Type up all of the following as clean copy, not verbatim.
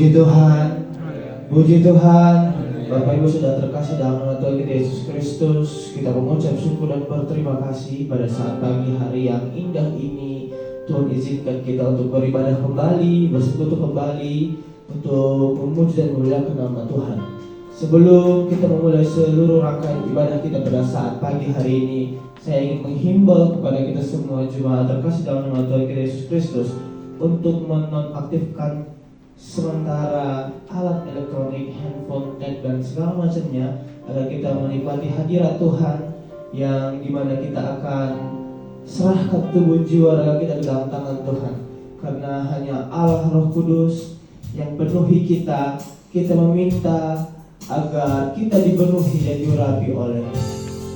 Puji Tuhan, puji Tuhan. Bapak Ibu sudah terkasih dalam nama Tuhan kita Yesus Kristus, kita mengucap syukur dan berterima kasih pada saat pagi hari yang indah ini. Tuhan izinkan kita untuk beribadah kembali, bersekutu kembali, untuk memuji dan memuliakan nama Tuhan. Sebelum kita memulai seluruh rangkaian ibadah kita pada saat pagi hari ini, saya ingin menghimbau kepada kita semua jemaat terkasih dalam nama Tuhan kita Yesus Kristus untuk menonaktifkan sementara alat elektronik, handphone, tab, dan segala macamnya, agar kita menikmati hadirat Tuhan yang dimana kita akan serahkan tubuh jiwa raga kita ke dalam tangan Tuhan. Karena hanya Allah Roh Kudus yang penuhi kita. Kita meminta agar kita dipenuhi dan diurapi oleh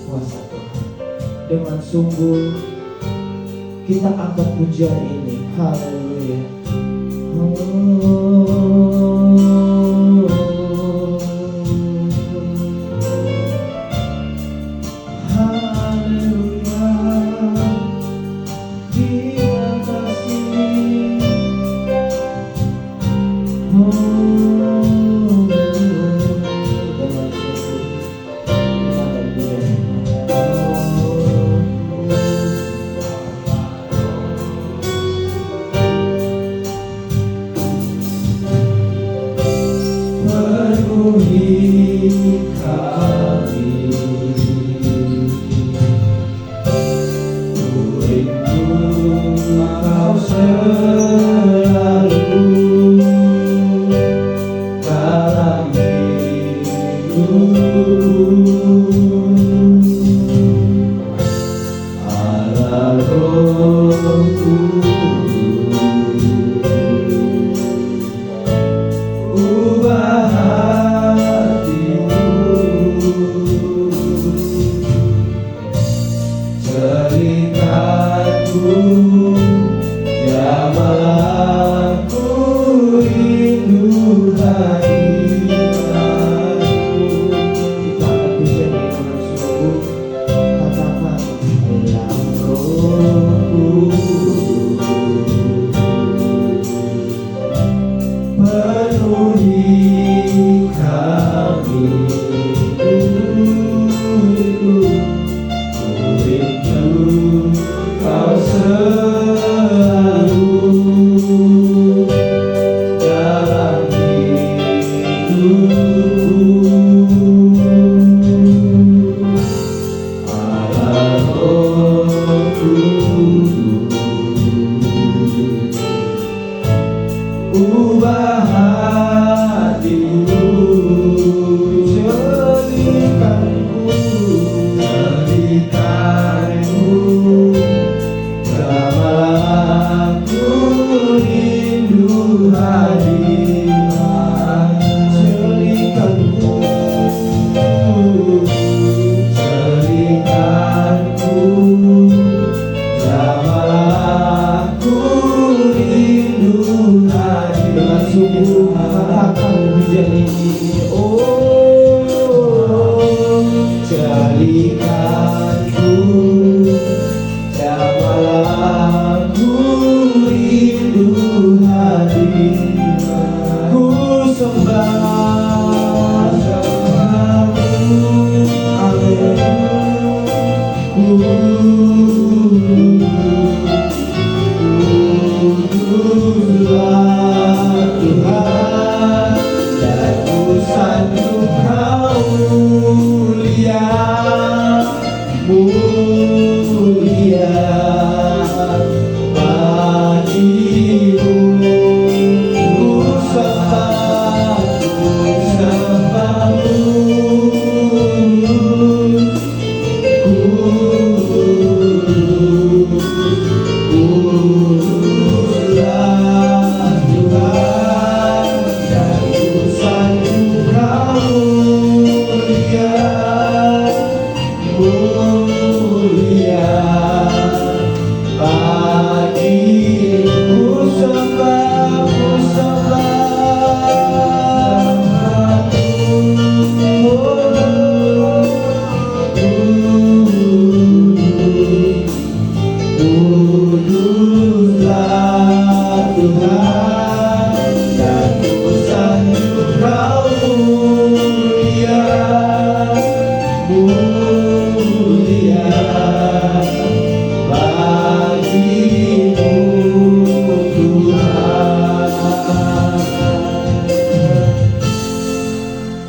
kuasa Tuhan. Dengan sungguh kita angkat pujian ini. Haleluya.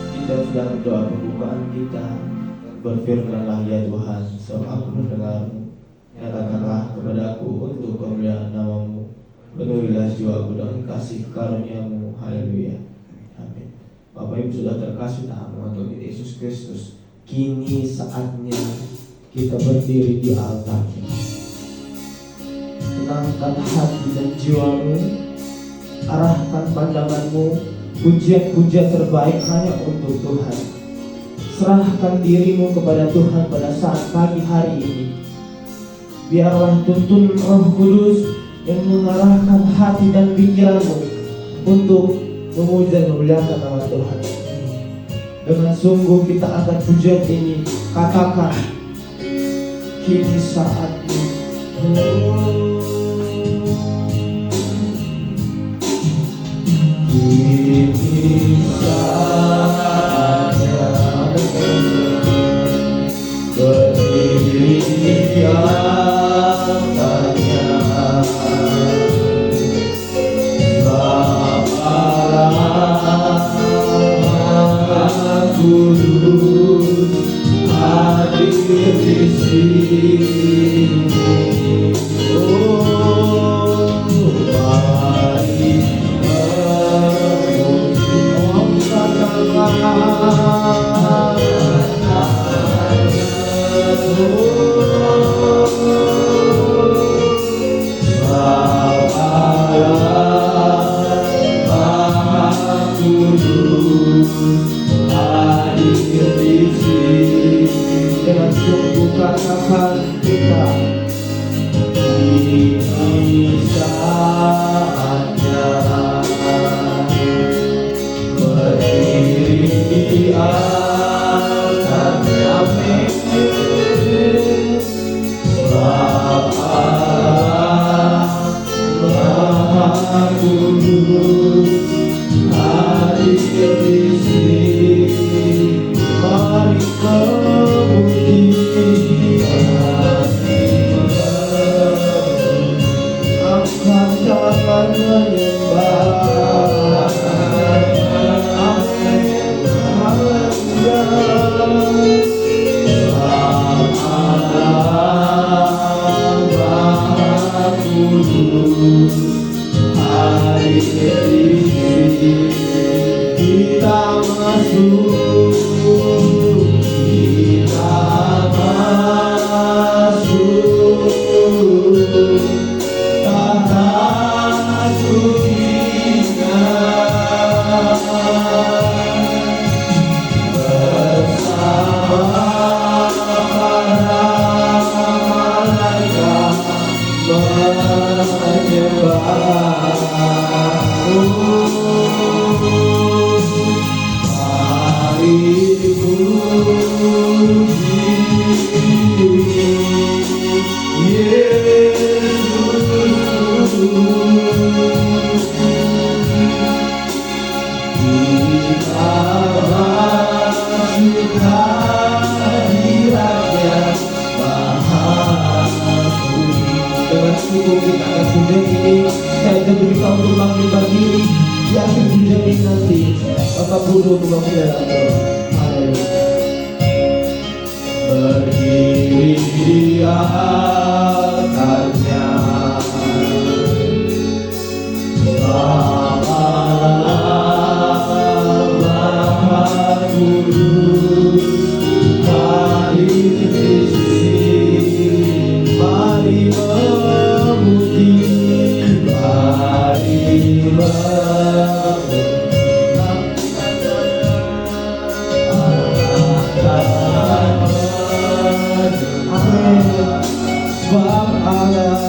Kita sedang berdoa pembukaan kita. Berfirmanlah ya Tuhan, sebab aku mendengar-Mu. Nyatakanlah kepadaku untuk kemuliaan nama-Mu. Penuhilah jiwaku dengan kasih karunia-Mu. Haleluya. Amin. Bapak Ibu sudah terkasih dalam Tuhan Yesus Kristus, kini saatnya kita berdiri di altar. Tenangkan hati dan jiwamu, arahkan pandanganmu, pujian-pujian terbaik hanya untuk Tuhan. Serahkan dirimu kepada Tuhan pada saat pagi hari ini. Biarlah tuntun Roh Kudus yang mengarahkan hati dan pikiranmu untuk memuji dan memuliakan nama Tuhan. Dengan sungguh kita angkat pujian ini, katakan, kini saatnya. Kini saatnya berdiri di altarnya. Kudus hadir di sini. Oh, mari memuji dengan sungguh katakan kita, ini saatnya berdiri di altarnya. Amin. Maha Kudus hadir di sini. Mari memuji, angkat tangan menyembah. Amin. Haleluya. Maha Kudus hadir di sini. Kita masuk, kita masuk tanah sucinya bersama para malaikat menyembah. Mari puji Yesus, kita masuk hadiratnya Maha Kudus. Dengan sungguh kita akan pujian ini, saya akan berikan untuk bangkit diri di akhir pujian ini nanti. Bapak Budo untuk bangkit. Berdiri di altarnya Maha Kudus hadir di sini. Mari memuji, mari memuji. Sebab Allah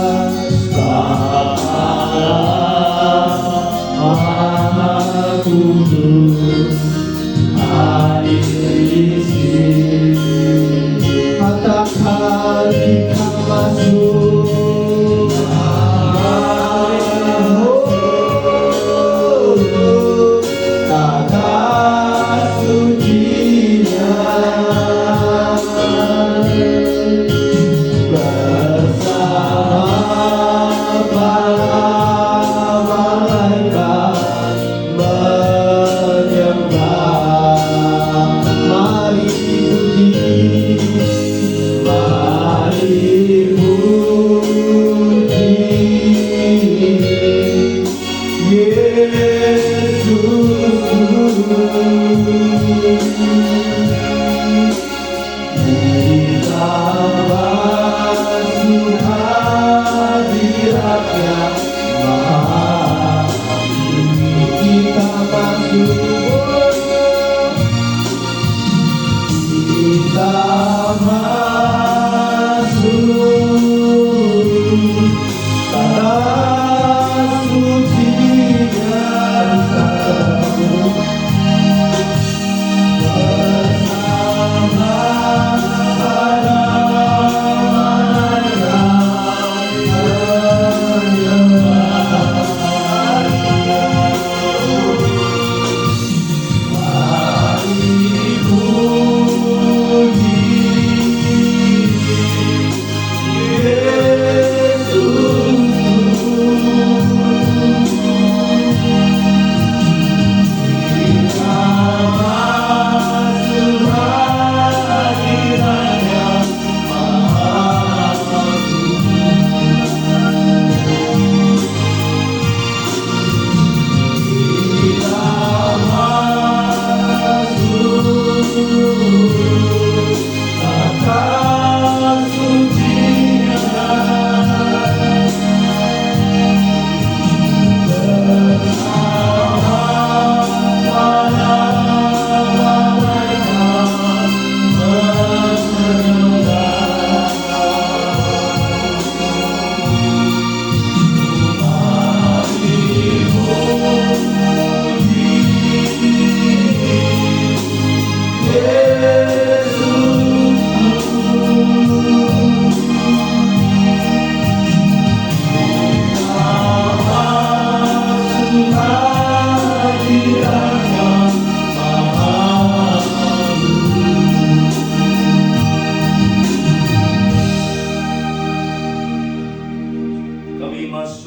Maha Kudus hadir di sini. Katakan kita masuk. Kata sucinya bersama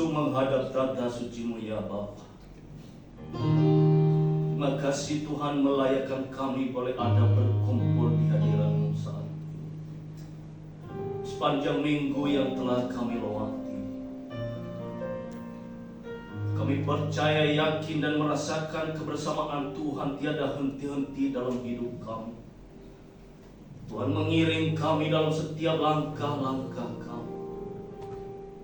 langsung menghadap tata suci-Mu ya Bapa. Terima kasih Tuhan melayakkan kami boleh ada berkumpul di hadirat-Mu saat ini. Sepanjang minggu yang telah kami lewati, kami percaya, yakin dan merasakan kebersamaan Tuhan tiada henti-henti dalam hidup kami. Tuhan mengiring kami dalam setiap langkah-langkah kami.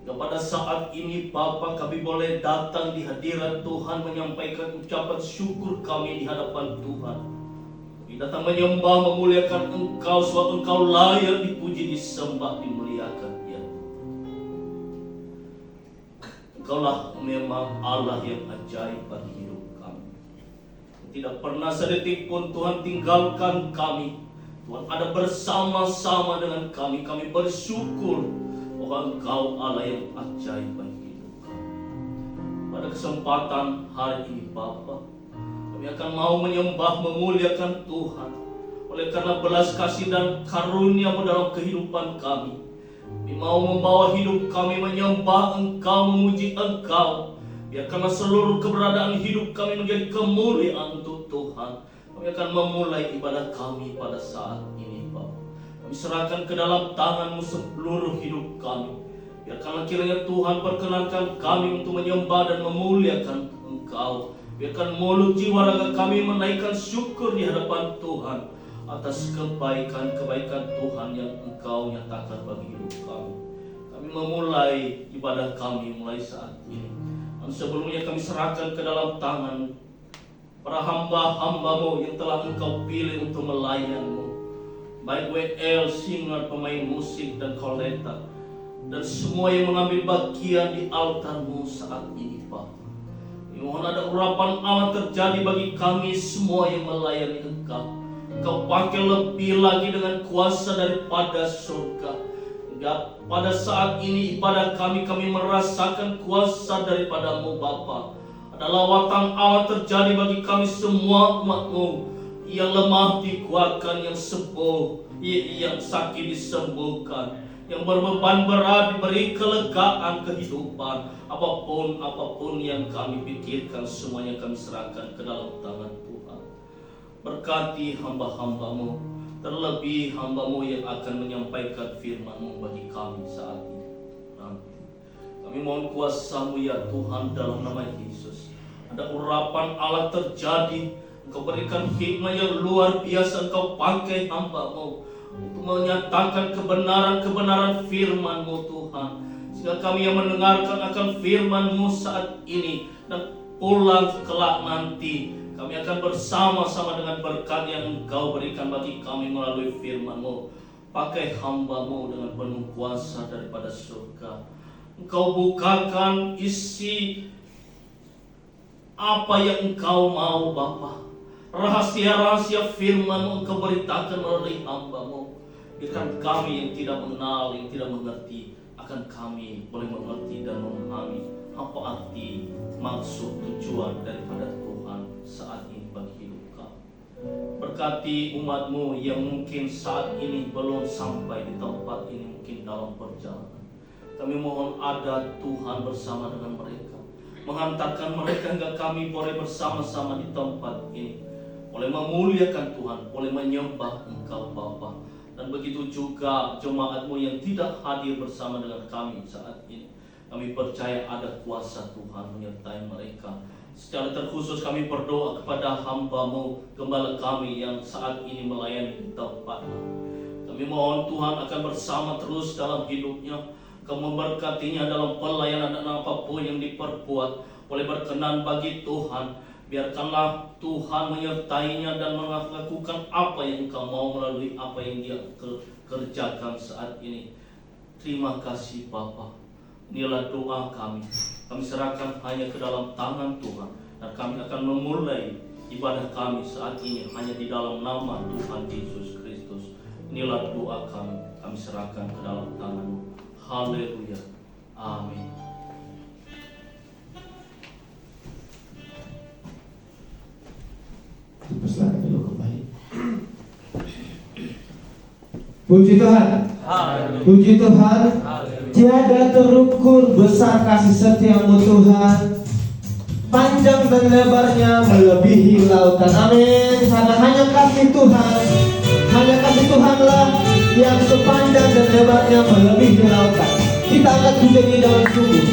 Dan pada saat ini Bapa, kami boleh datang di hadirat Tuhan menyampaikan ucapan syukur kami di hadapan Tuhan. Kami datang menyembah, memuliakan Engkau sebab Engkau layak dipuji, disembah, dimuliakan ya. Engkaulah memang Allah yang ajaib bagi hidup kami. Tidak pernah sedetik pun Tuhan tinggalkan kami. Tuhan ada bersama-sama dengan kami. Kami bersyukur bahwa Engkau Allah yang ajaib bagi hidup kami. Pada kesempatan hari ini Bapa, kami akan mau menyembah, memuliakan Tuhan. Oleh karena belas kasih dan karunia-Mu dalam kehidupan kami, kami mau membawa hidup kami menyembah Engkau, memuji Engkau. Biarkanlah seluruh keberadaan hidup kami menjadi kemuliaan untuk Tuhan. Kami akan memulai ibadah kami pada saat ini Bapa. Kami serahkan ke dalam tangan-Mu seluruh hidup kami. Biarkanlah kiranya Tuhan perkenankan kami untuk menyembah dan memuliakan Engkau. Biarkan mulut jiwa raga kami menaikkan syukur di hadapan Tuhan atas kebaikan-kebaikan Tuhan yang Engkau nyatakan bagi hidup kami. Kami memulai ibadah kami mulai saat ini. Dan sebelumnya kami serahkan ke dalam tangan para hamba-hamba-Mu yang telah Engkau pilih untuk melayani-Mu. Baik WL, singer, pemain musik, dan kolektor, dan semua yang mengambil bagian di altar-Mu saat ini Pak. Mohon ada urapan Allah terjadi bagi kami semua yang melayani Engkau. Engkau pakai lebih lagi dengan kuasa daripada surga. Hingga pada saat ini ibadah kami merasakan kuasa daripada-Mu Bapa. Ada lawatan Allah terjadi bagi kami semua umat-Mu. Yang lemah dikuatkan, yang sembuh, yang sakit disembuhkan, yang berbeban berat diberi kelegaan kehidupan. Apapun yang kami pikirkan, semuanya kami serahkan ke dalam tangan Tuhan. Berkati hamba-hamba-Mu, terlebih hamba-Mu yang akan menyampaikan firman-Mu bagi kami saat ini. Nanti kami mohon kuasa-Mu ya Tuhan dalam nama Yesus. Ada urapan Allah terjadi. Engkau berikan hikmah yang luar biasa. Engkau pakai hamba-Mu untuk menyatakan kebenaran-kebenaran firman-Mu Tuhan. Sehingga kami yang mendengarkan akan firman-Mu saat ini dan pulang kelak nanti, kami akan bersama-sama dengan berkat yang Engkau berikan bagi kami melalui firman-Mu. Pakai hamba-Mu dengan penuh kuasa daripada surga. Engkau bukakan isi apa yang Engkau mau Bapa. Rahasia-rahasia firman-Mu Engkau beritakan melalui hamba-Mu. Biarkan kami yang tidak mengenal, yang tidak mengerti, akan kami boleh mengerti dan memahami apa arti, maksud, tujuan daripada Tuhan saat ini bagi hidup kami. Berkati umat-Mu yang mungkin saat ini belum sampai di tempat ini, mungkin dalam perjalanan. Kami mohon ada Tuhan bersama dengan mereka, menghantarkan mereka hingga kami boleh bersama-sama di tempat ini, boleh memuliakan Tuhan, boleh menyembah Engkau Bapa. Dan begitu juga jemaat-Mu yang tidak hadir bersama dengan kami saat ini. Kami percaya ada kuasa Tuhan menyertai mereka. Secara terkhusus kami berdoa kepada hamba-Mu, gembala kami yang saat ini melayani di tempat. Kami mohon Tuhan akan bersama terus dalam hidupnya. Kau memberkatinya dalam pelayanan dan apapun yang diperbuat. Boleh berkenan bagi Tuhan. Biarkanlah Tuhan menyertainya dan melakukan apa yang Engkau mau melalui apa yang dia kerjakan saat ini. Terima kasih Bapa. Inilah doa kami. Kami serahkan hanya ke dalam tangan Tuhan. Dan kami akan memulai ibadah kami saat ini hanya di dalam nama Tuhan Yesus Kristus. Inilah doa kami. Kami serahkan ke dalam tangan-Mu. Haleluya. Amin. Persilakan dulu kembali. Puji Tuhan. Puji Tuhan. Tiada terukur besar kasih setiamu Tuhan, panjang dan lebarnya melebihi lautan. Amin. Karena hanya kasih Tuhan, hanya kasih Tuhanlah yang sepanjang dan lebarnya melebihi lautan. Kita akan menjadi dalam sungguh.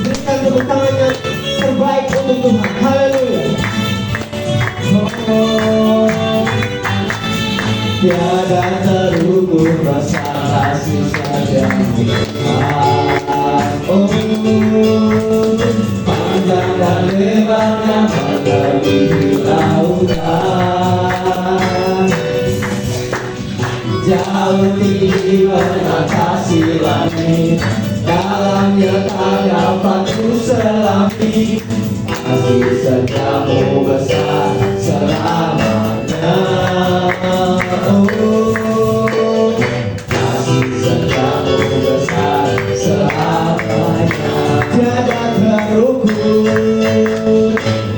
Berikan tepuk tangan yang terbaik untuk Tuhan. Haleluya. Oh, tiada terukur rasa kasih sayang Tuhan. Oh, panjang dan lebarnya melebihi lautan, jauh tinggi mengatasi langit, dalamnya tak dapat ku selami. Kasih setiamu besar selamanya. Oh, kasih setiamu besar selamanya. Tiada terukur,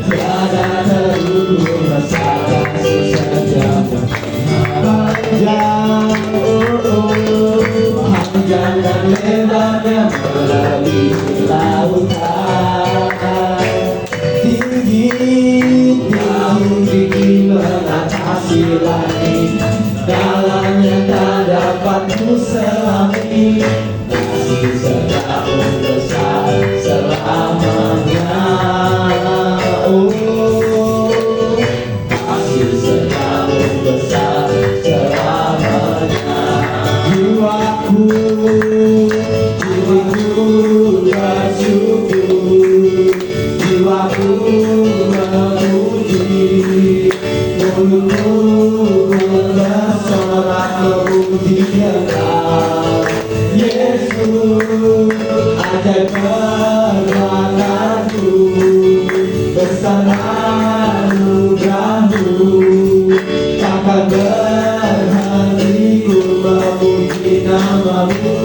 tiada terukur besar kasih setiamu. Panjang, panjang dan lebarnya melebihi lautan, tinggi, tinggi mengatasi langit, dalamnya tak dapat ku selami. Kasih setiamu besar selamanya. Oh, kasih setiamu besar selamanya. Jiwaku, jiwaku bersyukur, jiwaku memuji, mulutku bersorak memuji Engkau. Yesus, ajaib perbuatanmu, besar anugerahmu, takkan berhenti ku memuji namamu.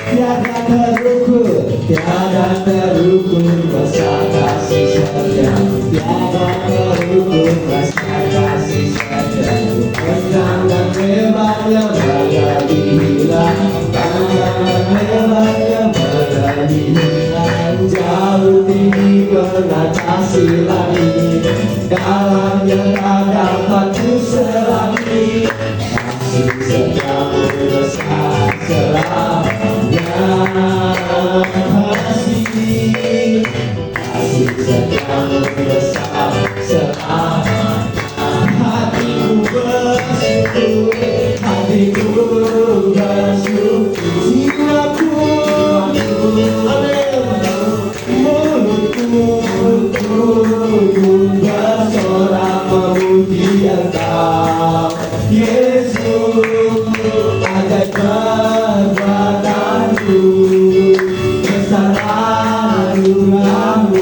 Tiada terukur, tiada terukur besar kasih setiamu, tiada terukur besar kasih setiamu. Panjang dan lebarnya melebihi lautan, panjang dan lebarnya melebihi lautan, jauh tinggi mengatasi langit, dalamnya tak dapat ku selami. Kasih setiamu besar selamanya. Kasih, kasih setiamu besar selamanya. Hatiku bersyukur, hatiku bersyukur, jiwaku, amin, mulutku bersorak memuji Engkau. Yesus, ajaib perbuatanmu, besar anugerahmu,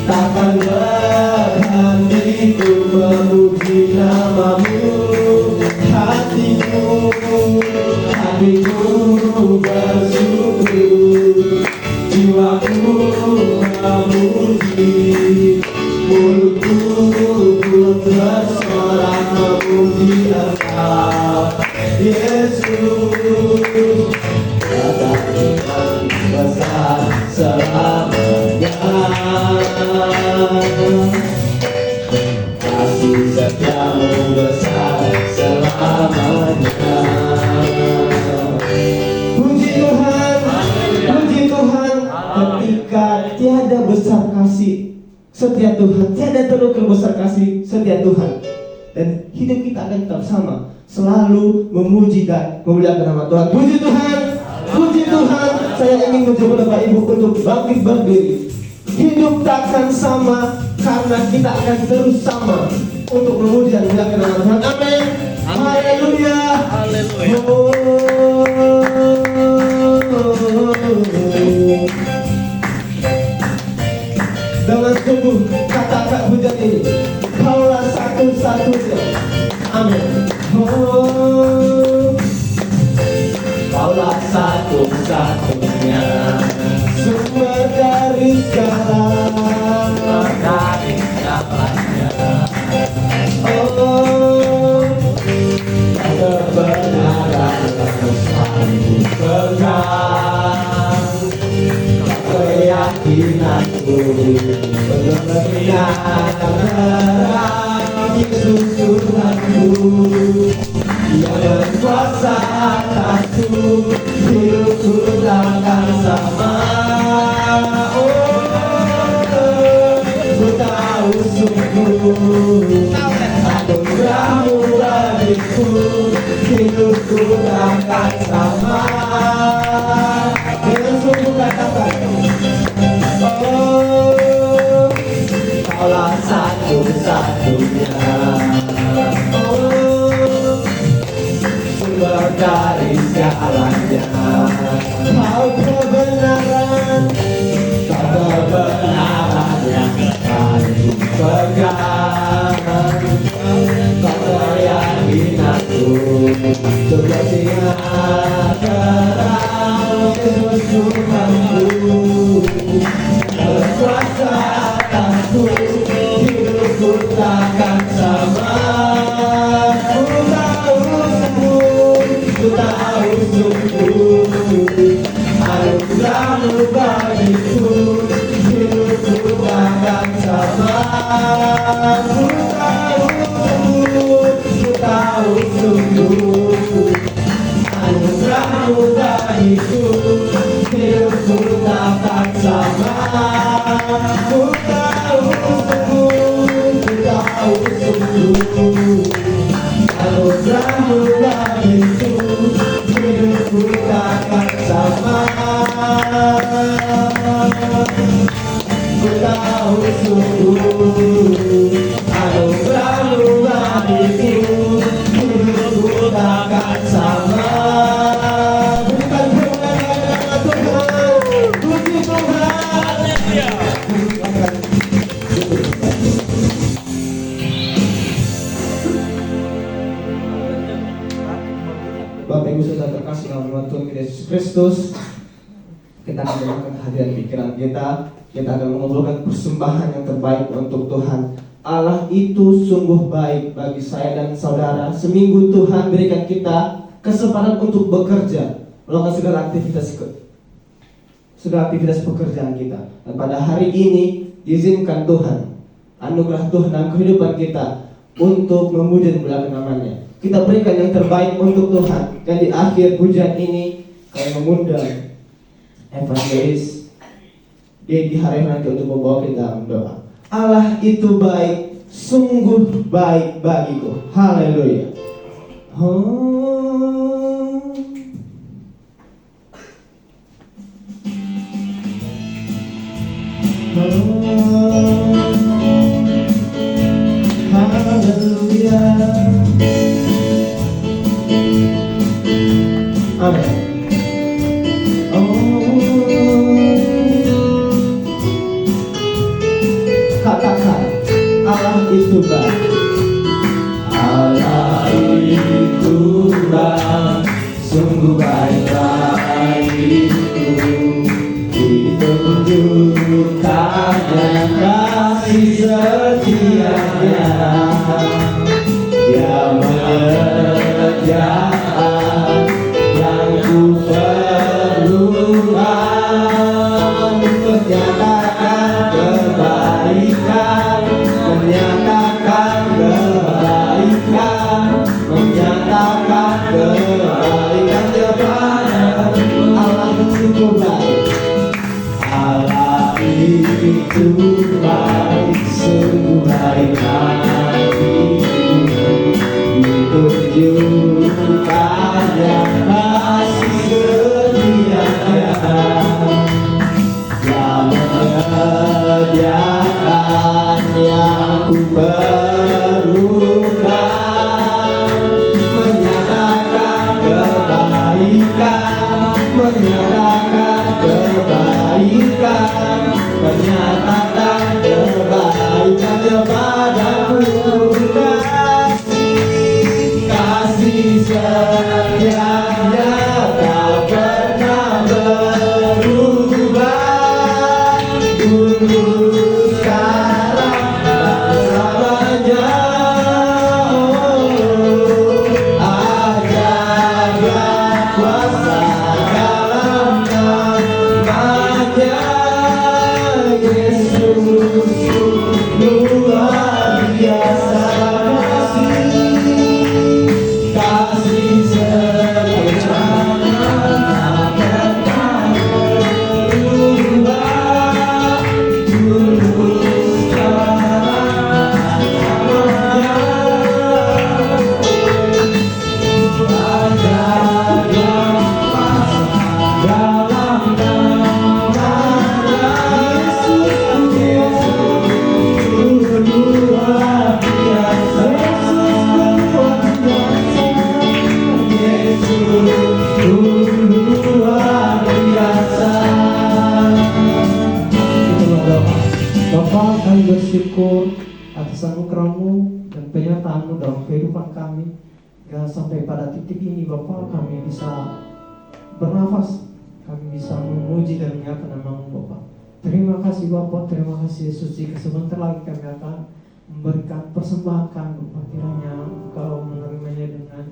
takkan berhenti ku memuji namamu. Hatiku, hatiku bersyukur, jiwaku memuji, mulutku bersorak memuji Engkau. Yesus, ada Tuhan besar selamanya. Kasih setiamu besar selamanya. Puji Tuhan, puji Tuhan. Ketika tiada besar kasih setia Tuhan, tiada terukur besar kasih setia Tuhan, dan hidup kita akan tetap sama, selalu memuji dan memuliakan nama Tuhan. Puji Tuhan, puji Tuhan. Saya ingin mencoba Bapak Ibu untuk bangkit berdiri. Hidup takkan sama karena kita akan terus sama untuk memuji dan memuliakan nama Tuhan. Amin. Haleluya. Haleluya. Dengan sungguh katakan hujan ini, Kaulah satu-satunya. Amin. Oh, Kaulah satu-satunya sumber dari segala segalanya. Oh, kebenaran selalu pegang keyakinanku, benar-benar terang Yesus Tuhanku, Dia berkuasa atasku, hidupku takkan sama. Ku tahu sungguh anugerah-Mu bagiku, hidupku takkan sama. Dengan sungguh katakan, oh, Kaulah satu-satunya, oh, sumber dari segalanya. Kau kebenaran, Kau kebenaran yang akan ku pegang. Kau keyakinanku, seperti terang Yesus Tuhanku, berkuasa atasku, hidupku takkan sama. Ku tahu sungguh anugerah-Mu bagiku, hidupku takkan sama. Ku tahu sungguh anugerah-Mu bagiku, hidupku takkan sama. Ku tahu sungguh anugerah-Mu bagiku, hidupku takkan sama. Ku tahu sungguh anugerah-Mu bagiku, hidupku takkan sama. Berikan kemuliaan Tuhan, puji Tuhan. Bapak Ibu Saudara terkasih dalam Tuhan kita Yesus Kristus, kita akan melakukan hadiran pikiran kita akan mengumpulkan persembahan yang terbaik untuk Tuhan. Allah itu sungguh baik bagi saya dan saudara. Seminggu Tuhan berikan kita kesempatan untuk bekerja, melakukan segala aktivitas pekerjaan kita. Dan pada hari ini izinkan Tuhan, anugerah Tuhan dalam kehidupan kita untuk memuji dan memuliakan namanya. Kita berikan yang terbaik untuk Tuhan. Dan di akhir pujian ini kami mengundang evangelis Dedi Haryanti untuk membawa kita dalam doa. Allah itu baik, sungguh baik bagiku. Haleluya. Haleluya. Amin. Katakan, Allah itu baik. Allah itu baik, sungguh baik bagiku. Ditunjukkannya kasih setianya. Dia menyediakan yang ku perlukan, menyatakan kebaikan, menyatakan kebaikan, menyatakan kebaikan kepada Allah itu baik. Allah itu baik, sungguh baik bagiku. Ditunjukkannya kasih setianya. Yang menyediakan yang ku perlukan, menyatakan kebaikan, menyatakan kebaikan, menyatakan kebaikan kepadamu. Kasih setianya tak pernah berubah, dulu sekarang dan selamanya. Ajaib kuasa atas anugerah-Mu dan penyertaan-Mu dalam kehidupan kami. Ya, sampai pada titik ini Bapa, kami bisa bernafas, kami bisa memuji dan menyatakan nama-Mu Bapa. Terima kasih Bapa, terima kasih Yesus. Jika sebentar lagi kami akan memberikan persembahan kami Bapa, kiranya Engkau menerimanya dengan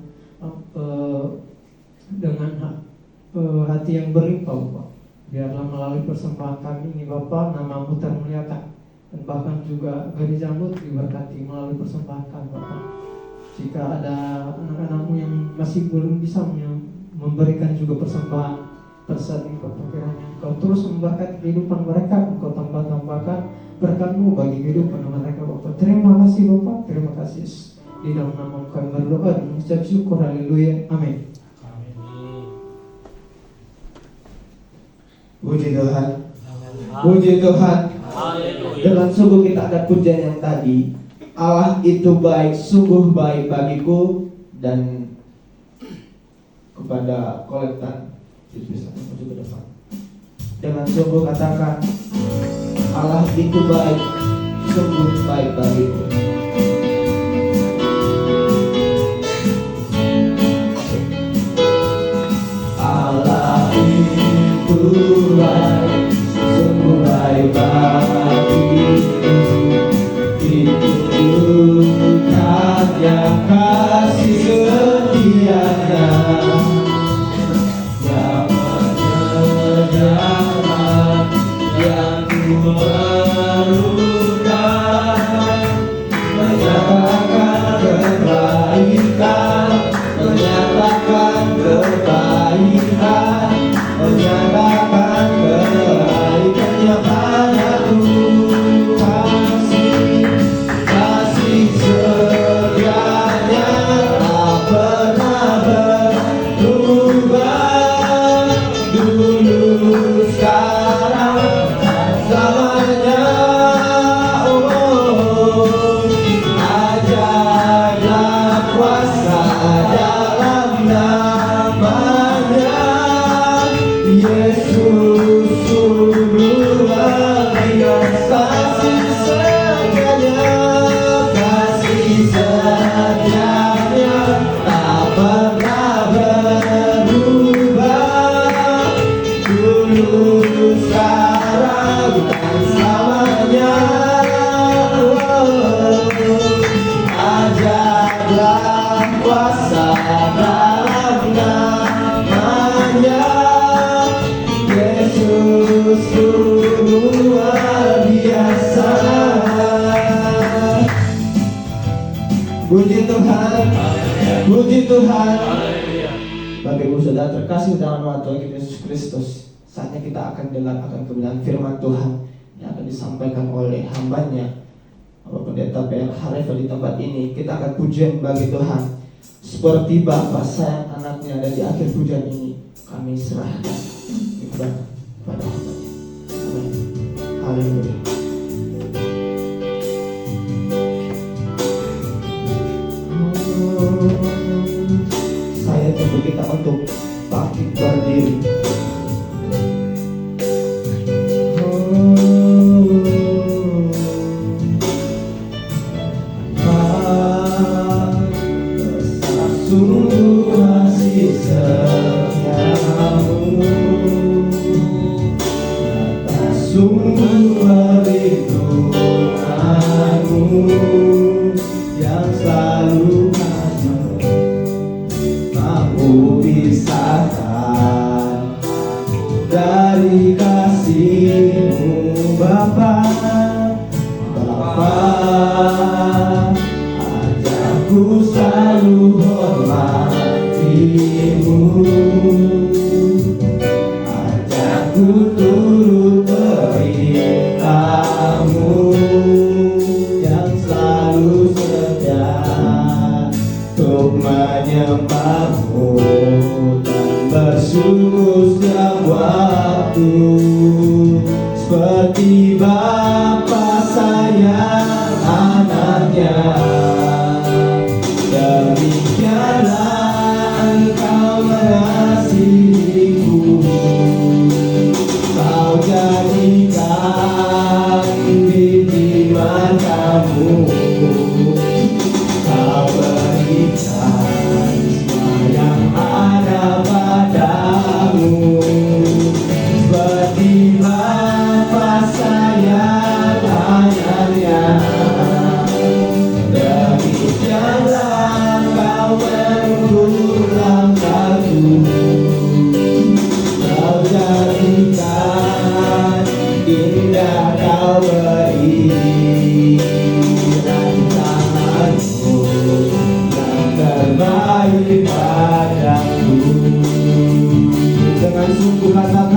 hati yang berlimpah Bapa. Biarlah melalui persembahan kami ini Bapa, nama-Mu termuliakan, dan bahkan juga gereja-Mu diberkati melalui persembahan kami Bapa. Jika ada anak-anak-Mu yang masih belum bisa memberikan juga persembahan tersaat ini Bapa, kiranya Engkau terus memberkati kehidupan mereka, Engkau tambah-tambahkan berkat-Mu bagi kehidupan mereka Bapa. Terima kasih Bapa, terima kasih Yesus. Di dalam nama kami berdoa dan mengucap syukur, haleluya, amin. Puji Tuhan, puji Tuhan. Dengan sungguh kita ada pujian yang tadi, Allah itu baik, sungguh baik bagiku. Dan kepada kolektan bisa maju ke depan. Dengan sungguh katakan, Allah itu baik, sungguh baik bagiku. Allah itu baik, sungguh baik bagiku. Ditunjukkan yang kasih setianya, yang menyediakan yang ku perlukan, menyatakan kebaikan, menyatakan kebaikan, menyatakan kebaikannya padaku. Kasih setianya tak pernah berubah, dulu sekarang selamanya. Oh, ajaiblah kuasa dalam namanya, Yesus sungguh luar biasa. Kasih setianya tak pernah berubah, dulu sekarang dan selamanya. Ajaiblah kuasa dalam namanya, Yesus luar biasa. Puji Tuhan, puji Tuhan. Bapak Ibu Saudara terkasih dalam nama Tuhan kita Yesus Kristus, saatnya kita akan dengar akan kebenaran firman Tuhan yang akan disampaikan oleh hambanya Bapak Pendeta PR Harifah di tempat ini. Kita akan pujian bagi Tuhan seperti Bapa sayang anaknya, dan di akhir pujian ini kami serahkan kepada hambanya. Amin. Haleluya. Saya coba kita untuk bangkit berdiri. Sungguh kasih setiamu, sungguh perlindunganmu yang selalu mampu pisahkan dari kasih-Mu Bapa. Bapa, ajarku selalu hormati-Mu, ajarku turut perintah-Mu yang selalu setia untuk menyembah-Mu dan bersyukur setiap waktu, seperti Bapa sayang anaknya. Demikianlah Engkau mengasihiku, Kau jadikan binti matamu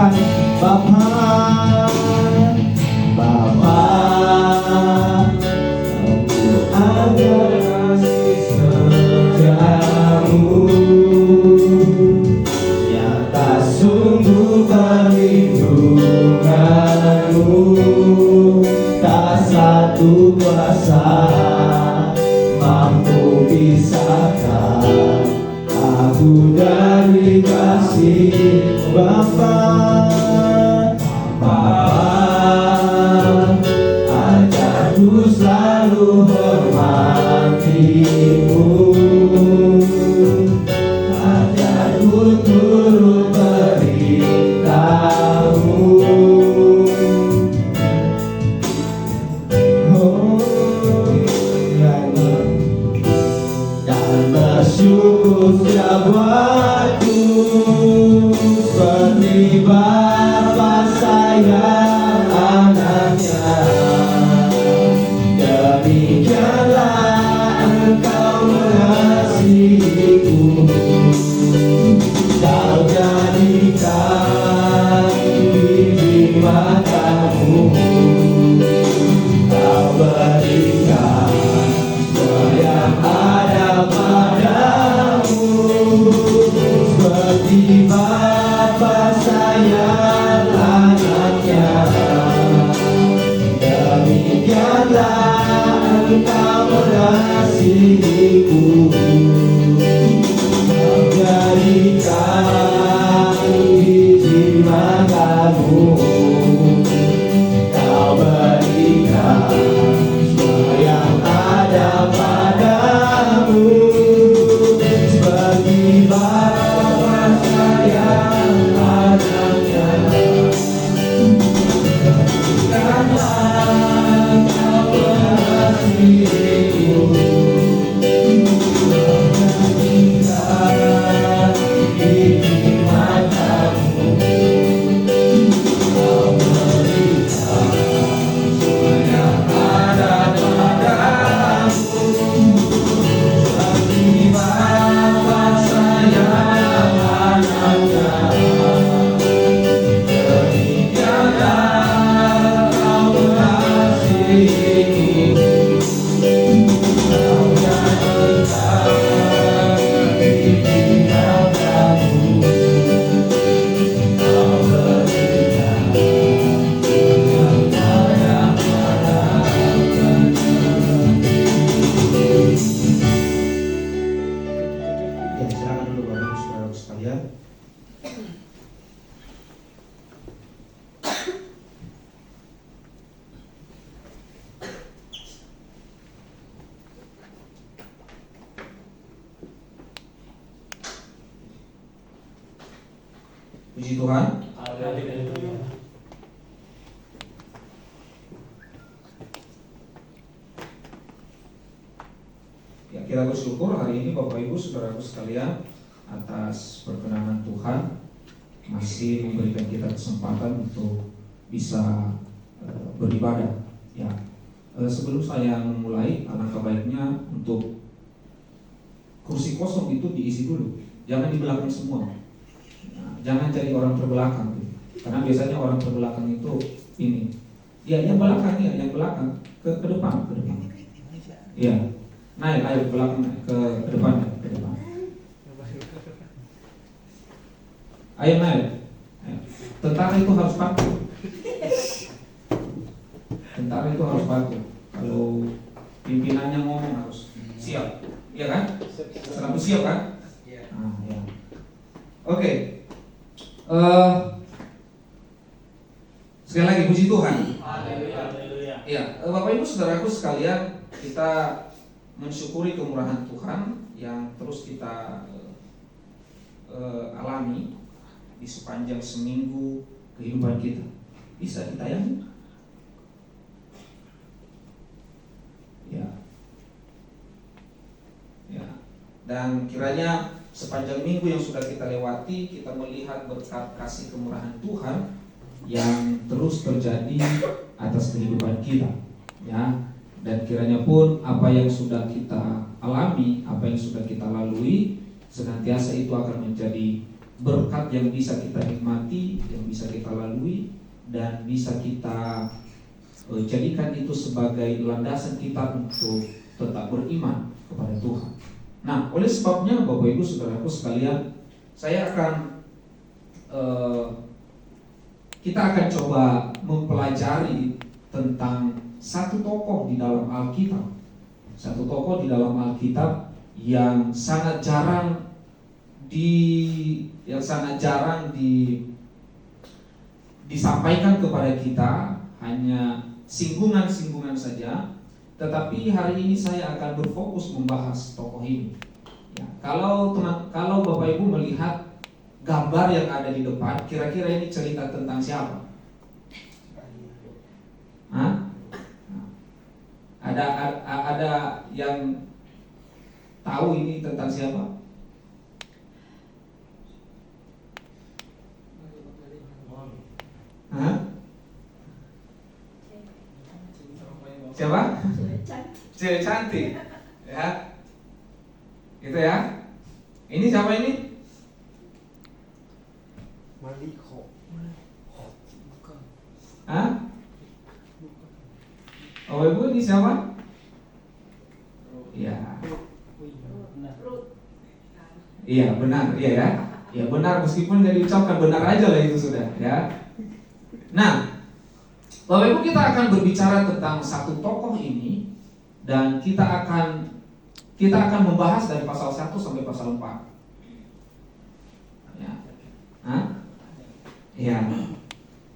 Tuhan Bapa. Bapa, aku ada kasih setiamu yang tak sungguh perlindunganmu, tak satu kuasa mampu pisahkan aku dari kasih Bapa. Ajarku selalu hormatimu, ajarku turut perintahmu. Oh, ya, ya. Dan bersyukur setiap waktu seperti Bapa sayang anaknya. Demikianlah Engkau mengasihiku, Kau jadikan biji matamu, Kau berikan semua yang ada padamu, seperti Bapa sayang anaknya. Demikianlah Engkau mengasihiku, Kau jadikan biji matamu, Kau berikan semua yang ada padamu, seperti Bapa sayang anaknya. Ya, silakan dulu Bapak Ibu Saudara sekalian. Puji Tuhan. Ya, kita bersyukur hari ini Bapak Ibu Saudaraku sekalian atas perkenanan Tuhan masih memberikan kita kesempatan untuk bisa beribadah. Ya, sebelum saya memulai, alangkah baiknya untuk kursi kosong itu diisi dulu, jangan di belakang semua. Nah, jangan cari orang terbelakang, karena biasanya orang terbelakang itu ini. Ya, yang belakang ya, yang belakang ke depan, ke depan. Ya, naik, ayo ke belakang, ke depan, ke depan. Ayo naik. Ayo. Tentara itu harus patuh. Tentara itu harus patuh. Kalau pimpinannya ngomong harus siap, iya kan? Selalu siap kan? Nah, ya. Oke. Sekali lagi puji Tuhan. Ya, Bapak Ibu Saudaraku sekalian, kita mensyukuri kemurahan Tuhan yang terus kita alami di sepanjang seminggu kehidupan kita. Bisa ditayang? Ya. Ya. Dan kiranya sepanjang minggu yang sudah kita lewati, kita melihat berkat kasih kemurahan Tuhan yang terus terjadi atas kehidupan kita, ya. Dan kiranya pun apa yang sudah kita alami, apa yang sudah kita lalui, senantiasa itu akan menjadi berkat yang bisa kita nikmati, yang bisa kita lalui, dan bisa kita jadikan itu sebagai landasan kita untuk tetap beriman kepada Tuhan. Nah, oleh sebabnya Bapak Ibu Saudaraku sekalian, saya akan kita akan coba mempelajari tentang satu tokoh di dalam Alkitab. Satu tokoh di dalam Alkitab yang sangat jarang disampaikan kepada kita, hanya singgungan-singgungan saja. Tetapi hari ini saya akan berfokus membahas tokoh ini. Ya, kalau Bapak Ibu melihat gambar yang ada di depan, kira-kira ini cerita tentang siapa? Hah? Ada yang tahu ini tentang siapa? Hah? Siapa? Cewek cantik. Ya. Gitu ya. Ini siapa ini? Maliko. Bukan. Hah? Oh, Ibu ini siapa? Iya. Iya, benar. Iya ya. Ya benar, meskipun nggak diucapkan, benar aja lah itu sudah ya. Nah, Bapak Ibu, kita akan berbicara tentang satu tokoh ini, dan kita akan membahas dari pasal 1 sampai pasal 4. Ya. Hah? Ya.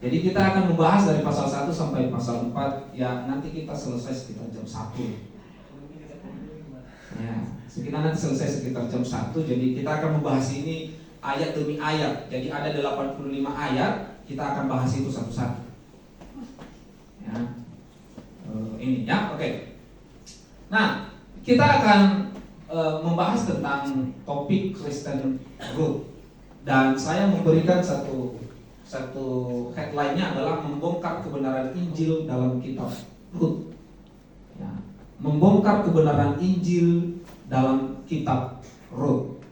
Jadi kita akan membahas dari pasal 1 sampai pasal 4. Ya, nanti kita selesai sekitar jam 1. Ya, kita nanti selesai sekitar jam 1. Jadi kita akan membahas ini ayat demi ayat. Jadi ada 85 ayat, kita akan bahas itu satu-satu. Ya. Ini ya, oke. Nah, kita akan membahas tentang topik Kristen Ruth, dan saya memberikan satu headline-nya adalah membongkar kebenaran Injil dalam kitab Ruth. Ya. Membongkar kebenaran Injil dalam kitab Ruth.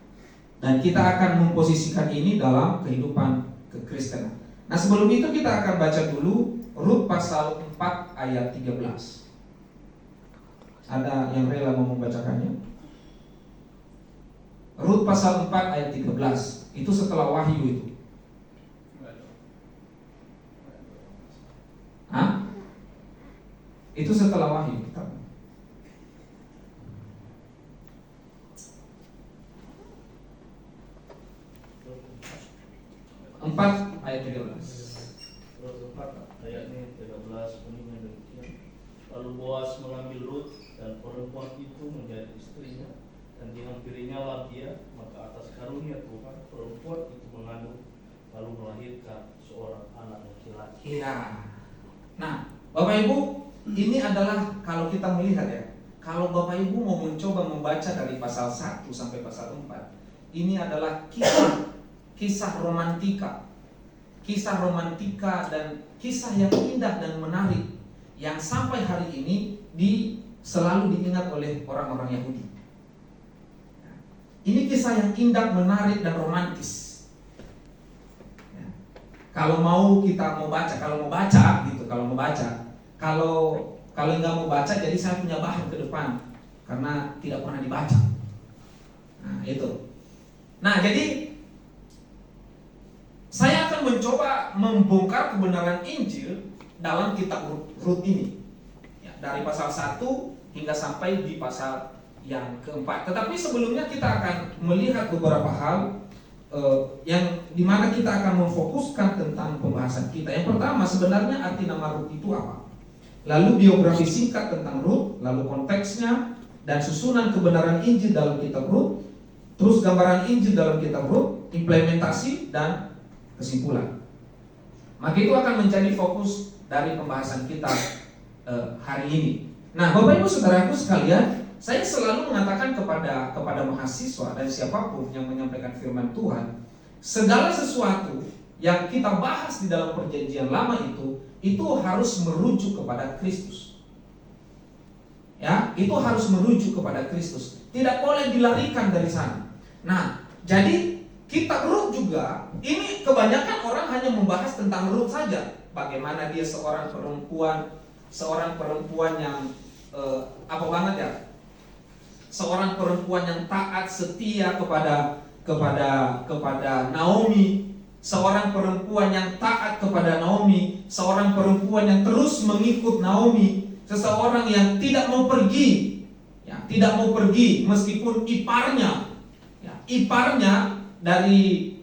Dan kita akan memposisikan ini dalam kehidupan kekristenan. Nah, sebelum itu kita akan baca dulu Ruth pasal 4 ayat 13. Ada yang rela mau membacakannya? Ruth pasal 4 ayat 13. Itu setelah Wahyu itu. Hah? Itu setelah Wahyu kita. Empat ayat 13. Ayatnya 13 bunyinya demikian. Lalu Boas mengambil Ruth, dan perempuan itu menjadi istrinya, dan dihampirinya lah dia. Maka atas karunia Tuhan, perempuan itu mengandung, lalu melahirkan seorang anak laki-laki. Iya. Nah, Bapak Ibu, ini adalah kalau kita melihat ya, kalau Bapak Ibu mau mencoba membaca dari pasal 1 sampai pasal 4, ini adalah kisah romantika. Kisah romantika dan kisah yang indah dan menarik yang sampai hari ini selalu diingat oleh orang-orang Yahudi. Ini kisah yang indah, menarik, dan romantis. Ya. Kalau nggak mau baca, jadi saya punya bahan ke depan karena tidak pernah dibaca. Nah, itu. Nah, jadi saya akan mencoba membongkar kebenaran Injil dalam kitab Ruth ini, ya, dari pasal 1 hingga sampai di pasal yang keempat. Tetapi sebelumnya kita akan melihat beberapa hal yang dimana kita akan memfokuskan tentang pembahasan kita. Yang pertama, sebenarnya arti nama Ruth itu apa? Lalu biografi singkat tentang Ruth, lalu konteksnya, dan susunan kebenaran Injil dalam kitab Ruth, terus gambaran Injil dalam kitab Ruth, implementasi, dan kesimpulan. Maka itu akan menjadi fokus dari pembahasan kita hari ini. Nah, Bapak Ibu Saudaraku sekalian, saya selalu mengatakan kepada mahasiswa dan siapapun yang menyampaikan firman Tuhan, segala sesuatu yang kita bahas di dalam perjanjian lama itu harus merujuk kepada Kristus. Ya, itu harus merujuk kepada Kristus. Tidak boleh dilarikan dari sana. Nah, jadi kitab Rut juga, ini kebanyakan orang hanya membahas tentang Rut saja. Bagaimana dia seorang perempuan yang apa banget ya? Seorang perempuan yang taat setia kepada Naomi, seorang perempuan yang taat kepada Naomi, seorang perempuan yang terus mengikut Naomi, seseorang yang tidak mau pergi, ya, tidak mau pergi meskipun iparnya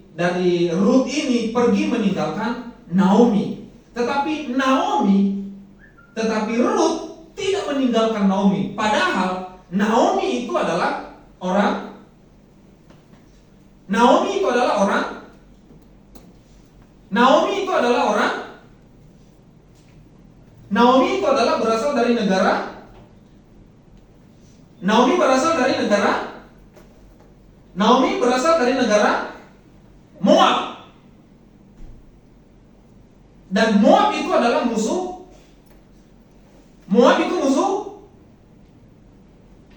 dari Rut ini pergi meninggalkan Naomi, tetapi Rut tidak meninggalkan Naomi, padahal Naomi itu adalah orang berasal dari negara Moab. Dan Moab itu adalah musuh.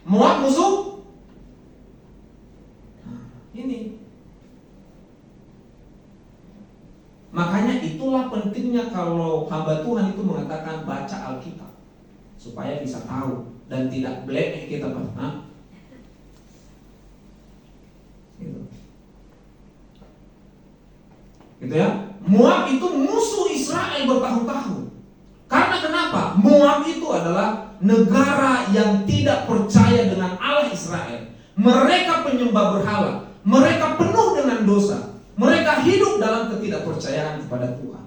Moab musuh. Ini. Makanya itulah pentingnya kalau hamba Tuhan itu mengatakan baca Alkitab supaya bisa tahu dan tidak blank kita pernah. Gitu ya. Moab itu musuh Israel bertahun-tahun. Karena kenapa? Moab itu adalah negara yang tidak percaya dengan Allah Israel. Mereka penyembah berhala. Mereka penuh dengan dosa. Mereka hidup dalam ketidakpercayaan kepada Tuhan.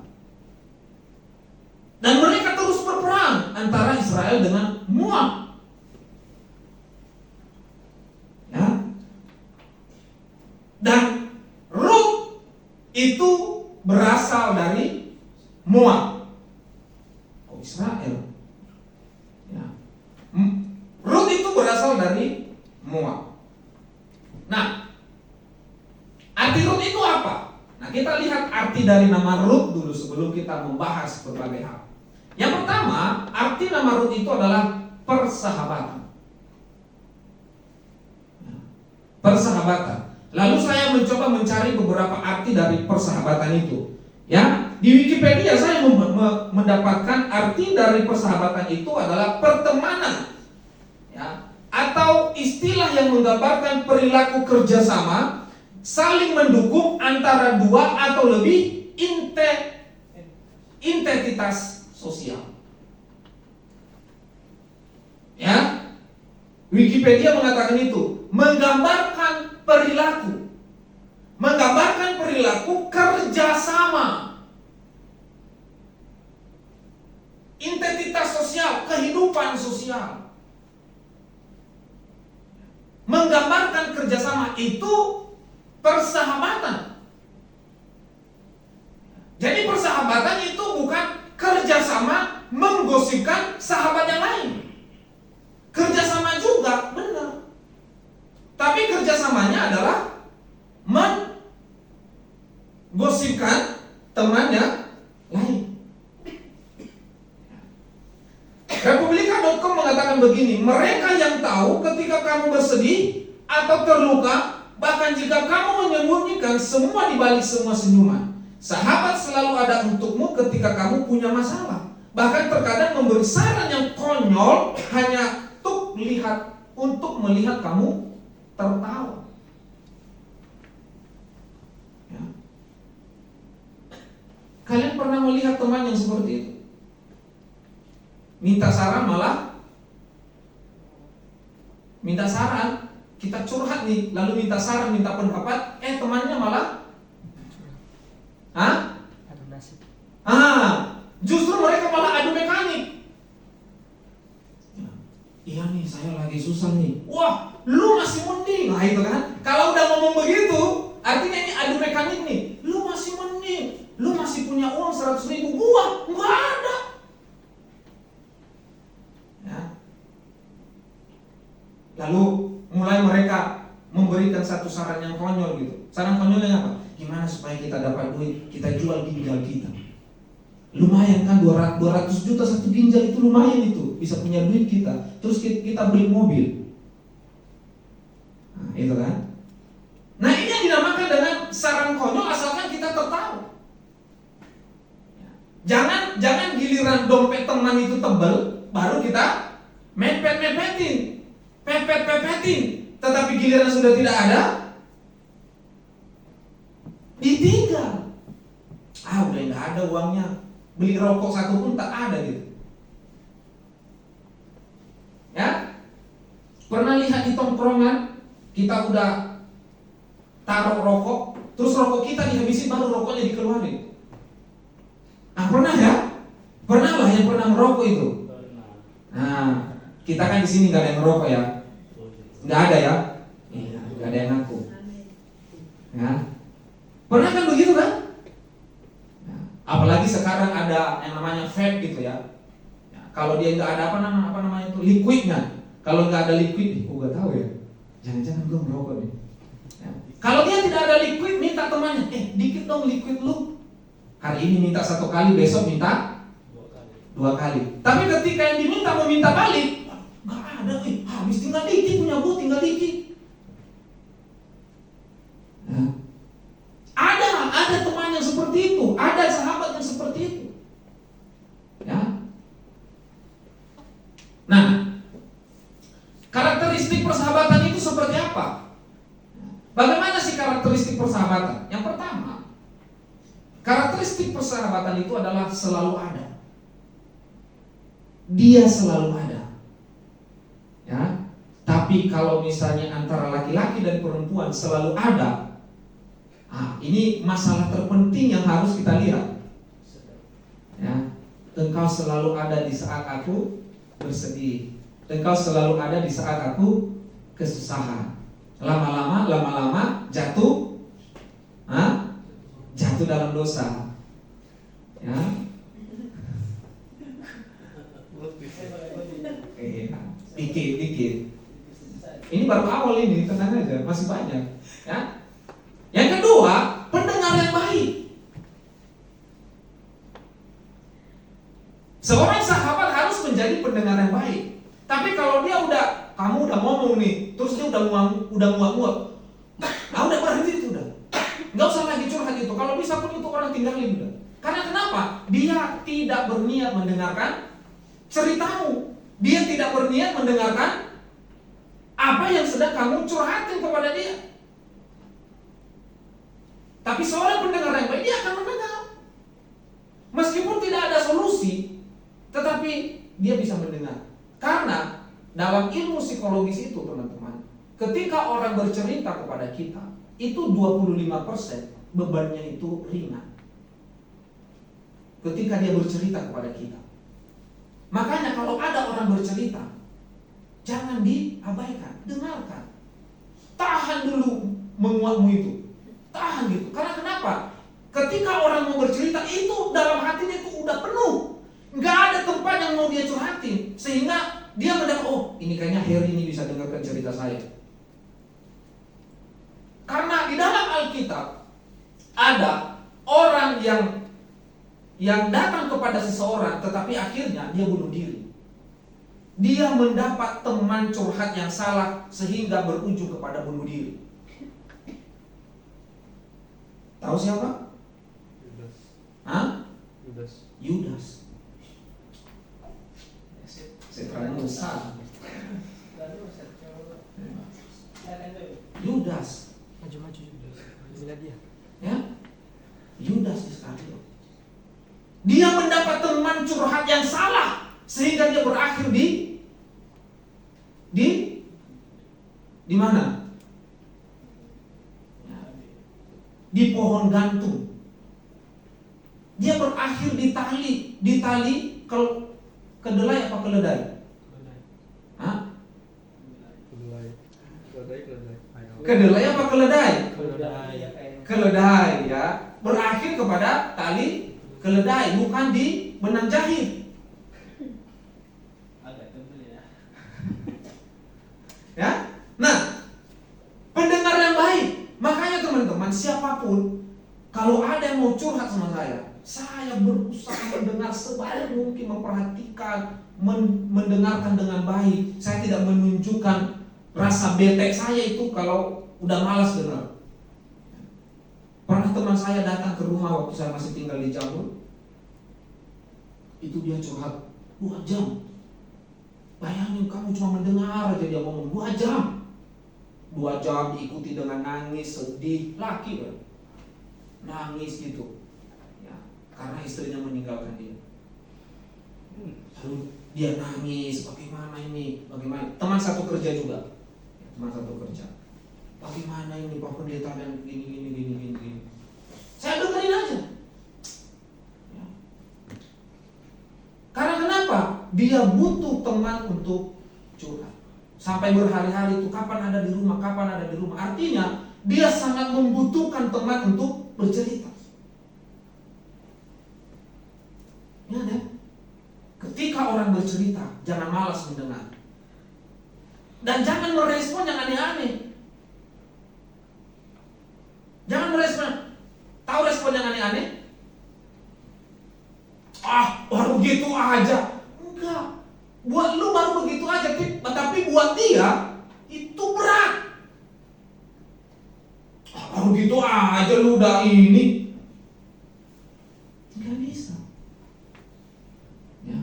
Dan mereka terus berperang antara Israel dengan Moab. Ya. Dan Rut itu berasal dari Moab. Israel. Ya. Rut itu berasal dari Moab. Nah, arti Rut itu apa? Nah, kita lihat arti dari nama Rut dulu sebelum kita membahas berbagai hal. Yang pertama, arti nama Rut itu adalah persahabatan. Persahabatan. Lalu saya mencoba mencari beberapa arti dari persahabatan itu. Ya, di Wikipedia saya mendapatkan arti dari persahabatan itu adalah pertemanan, ya, atau istilah yang menggambarkan perilaku kerjasama, saling mendukung antara dua atau lebih entitas sosial. Ya, Wikipedia mengatakan itu menggambarkan perilaku kerjasama, identitas sosial, kehidupan sosial. Menggambarkan kerjasama itu persahabatan. Jadi persahabatan itu bukan kerjasama menggosipkan sahabat yang lain. Kerjasama juga benar, tapi kerjasamanya adalah menggosipkan temannya lain. Republika.com mengatakan begini, mereka yang tahu ketika kamu bersedih atau terluka, bahkan jika kamu menyembunyikan semua di balik semua senyuman. Sahabat selalu ada untukmu ketika kamu punya masalah. Bahkan terkadang memberi saran yang konyol hanya untuk melihat kamu tertawa. Ya. Kalian pernah melihat teman yang seperti itu? Minta saran kita curhat nih, lalu minta saran, minta pendapat, temannya malah adu nasib. Justru mereka malah adu mekanik. Iya nih, saya lagi susah nih. Wah, lu masih mending. Nah itu kan, kalau udah ngomong begitu, artinya ini adu mekanik nih. Lu masih mending, lu masih punya uang 100.000, gua nggak ada. Ya. Lalu mulai mereka memberikan satu saran yang konyol gitu. Saran konyolnya apa? Gimana supaya kita dapat duit? Kita jual ginjal kita. Lumayan kan, 200 juta satu ginjal itu lumayan itu. Bisa punya duit kita. Terus kita beli mobil. Nah, itu kan. Nah, ini yang dinamakan dengan saran konyol asalkan kita tertawa. Jangan giliran dompet teman itu tebel baru kita mepet-mepetin, pepet-pepetin. Tetapi giliran sudah tidak ada, ditinggal. Udah nggak ada uangnya, beli rokok satu pun tak ada gitu. Ya, pernah lihat di tongkrongan kita udah taruh rokok, terus rokok kita dihabisin baru rokoknya dikeluarin. Pernah ya? Pernah lah yang pernah merokok itu. Nah, kita kan di sini nggak ada yang merokok ya, nggak ada ya, iya, nggak ada yang ngaku. Ya, pernah kan begitu kan? Ya, apalagi sekarang ada yang namanya vape gitu ya. Kalau dia nggak ada apa namanya itu liquidnya. Kalau nggak ada liquid, gak tahu ya. Jangan-jangan gue merokok nih. Ya. Kalau dia tidak ada liquid, minta temannya, dikit dong liquid lu. Hari ini minta 1 kali, besok minta 2 kali. Tapi ketika yang diminta mau minta balik, nggak ada, habis tinggal dikit punya gue, tinggal dikit. Ya. Ada teman yang seperti itu, ada sahabat yang seperti itu. Ya. Nah, karakteristik persahabatan itu seperti apa? Bagaimana sih karakteristik persahabatan? Yang pertama, karakteristik persahabatan itu adalah selalu ada. Dia selalu ada. Ya. Tapi kalau misalnya antara laki-laki dan perempuan selalu ada, ini masalah terpenting yang harus kita lihat. Ya. Engkau selalu ada di saat aku bersedih. Engkau selalu ada di saat aku kesusahan. Lama-lama jatuh dalam dosa. Ya. Dikit. Ini baru awal ini, tenang aja, masih banyak. Ya. Yang kedua, pendengar yang baik. Seorang sahabat harus menjadi pendengar yang baik. Tapi kalau dia kamu udah ngomong nih, terus dia udah nguak-nguak, udah berhenti itu udah. Nggak usah lagi curhat itu. Kalau bisa pun itu orang tinggalin udah. Karena kenapa? Dia tidak berniat mendengarkan ceritamu. Dia tidak berniat mendengarkan apa yang sedang kamu curhatin kepada dia. Tapi seorang pendengar yang baik, dia akan mendengar. Meskipun tidak ada solusi, tetapi dia bisa mendengar. Karena dalam ilmu psikologis itu teman-teman, ketika orang bercerita kepada kita, itu 25% bebannya itu ringan. Ketika dia bercerita kepada kita. Makanya kalau ada orang bercerita, jangan diabaikan, dengarkan. Tahan dulu menguakmu itu. Tahan gitu. Karena kenapa? Ketika orang mau bercerita, itu dalam hatinya itu udah penuh. Nggak ada tempat yang mau dia curhatin. Sehingga dia mendapat, ini kayaknya Heri ini bisa dengarkan cerita saya. Karena di dalam Alkitab ada orang yang datang kepada seseorang, tetapi akhirnya dia bunuh diri. Dia mendapat teman curhat yang salah sehingga berujung kepada bunuh diri. Tahu siapa? Yudas. Saya terang besar. Yudas. Maju bila dia. Ya, Yudas Iskariot. Dia mendapat teman curhat yang salah sehingga dia berakhir di mana? Di pohon gantung. Dia berakhir di tali kedelai apa keledai? Kedelai apa keledai? Keledai ya. Berakhir kepada tali keledai, bukan di benang jahit. Ya. Nah, pendengar yang baik. Makanya teman-teman, siapapun kalau ada yang mau curhat sama saya berusaha mendengar sebaik mungkin, memperhatikan, mendengarkan dengan baik. Saya tidak menunjukkan rasa bete saya itu kalau udah malas dengar. Pernah teman saya datang ke rumah waktu saya masih tinggal di Jamur. Itu dia curhat 2 jam. Bayangin kamu cuma mendengar aja dia ngomong 2 jam. 2 jam diikuti dengan nangis, sedih, laki kan? Nangis gitu. Ya, karena istrinya meninggalkan dia. Lalu dia nangis, bagaimana ini? Bagaimana? Teman satu kerja juga. Teman satu kerja. Bagaimana ini Pak Pendeta dan gini. Saya dengerin aja. Ya. Karena kenapa? Dia butuh teman untuk curhat. Sampai berhari-hari itu kapan ada di rumah. Artinya dia sangat membutuhkan teman untuk bercerita. Ya kan? Ketika orang bercerita, jangan malas mendengar. Dan jangan merespon yang aneh-aneh. Jangan merespon. Tahu respon yang aneh-aneh? Baru begitu aja. Enggak. Buat lu baru begitu aja, tapi buat dia itu berat. Baru begitu aja lu udah ini. Enggak bisa. Ya.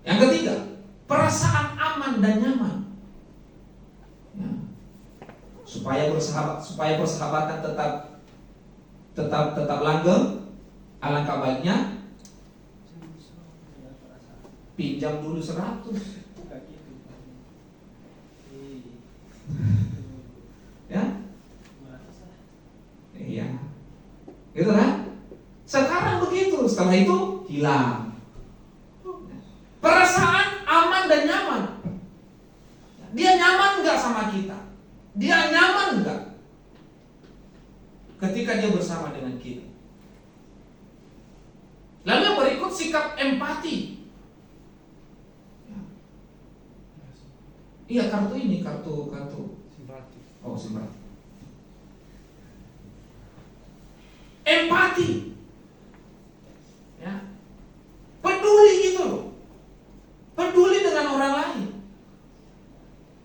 Yang ketiga, perasaan aman dan nyaman. Ya. Supaya persahabatan tetap langgeng, alangkah baiknya pinjam dulu 100. Ya? Iya. Gitu kan? Sekarang begitu, setelah itu hilang. Perasaan aman dan nyaman. Dia nyaman enggak sama kita? Dia nyaman enggak ketika dia bersama dengan kita? Lalu yang berikut sikap empati. Iya, kartu ini, kartu. Oh, simpati. Empati. Ya. Peduli gitu loh. Peduli dengan orang lain.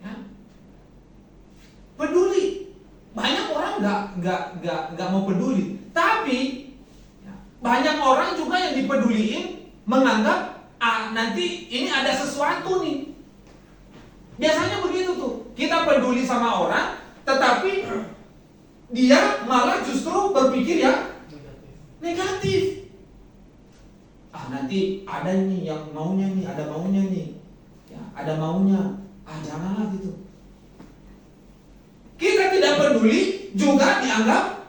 Ya. Peduli. Banyak orang nggak mau peduli. Tapi ya, banyak orang juga yang dipeduliin menganggap nanti ini ada sesuatu nih. Biasanya begitu tuh. Kita peduli sama orang, tetapi dia malah justru berpikir ya negatif. Nanti ada nih yang maunya nih, ada maunya nih. Ya, ada maunya. Janganlah gitu. Kita tidak peduli juga dianggap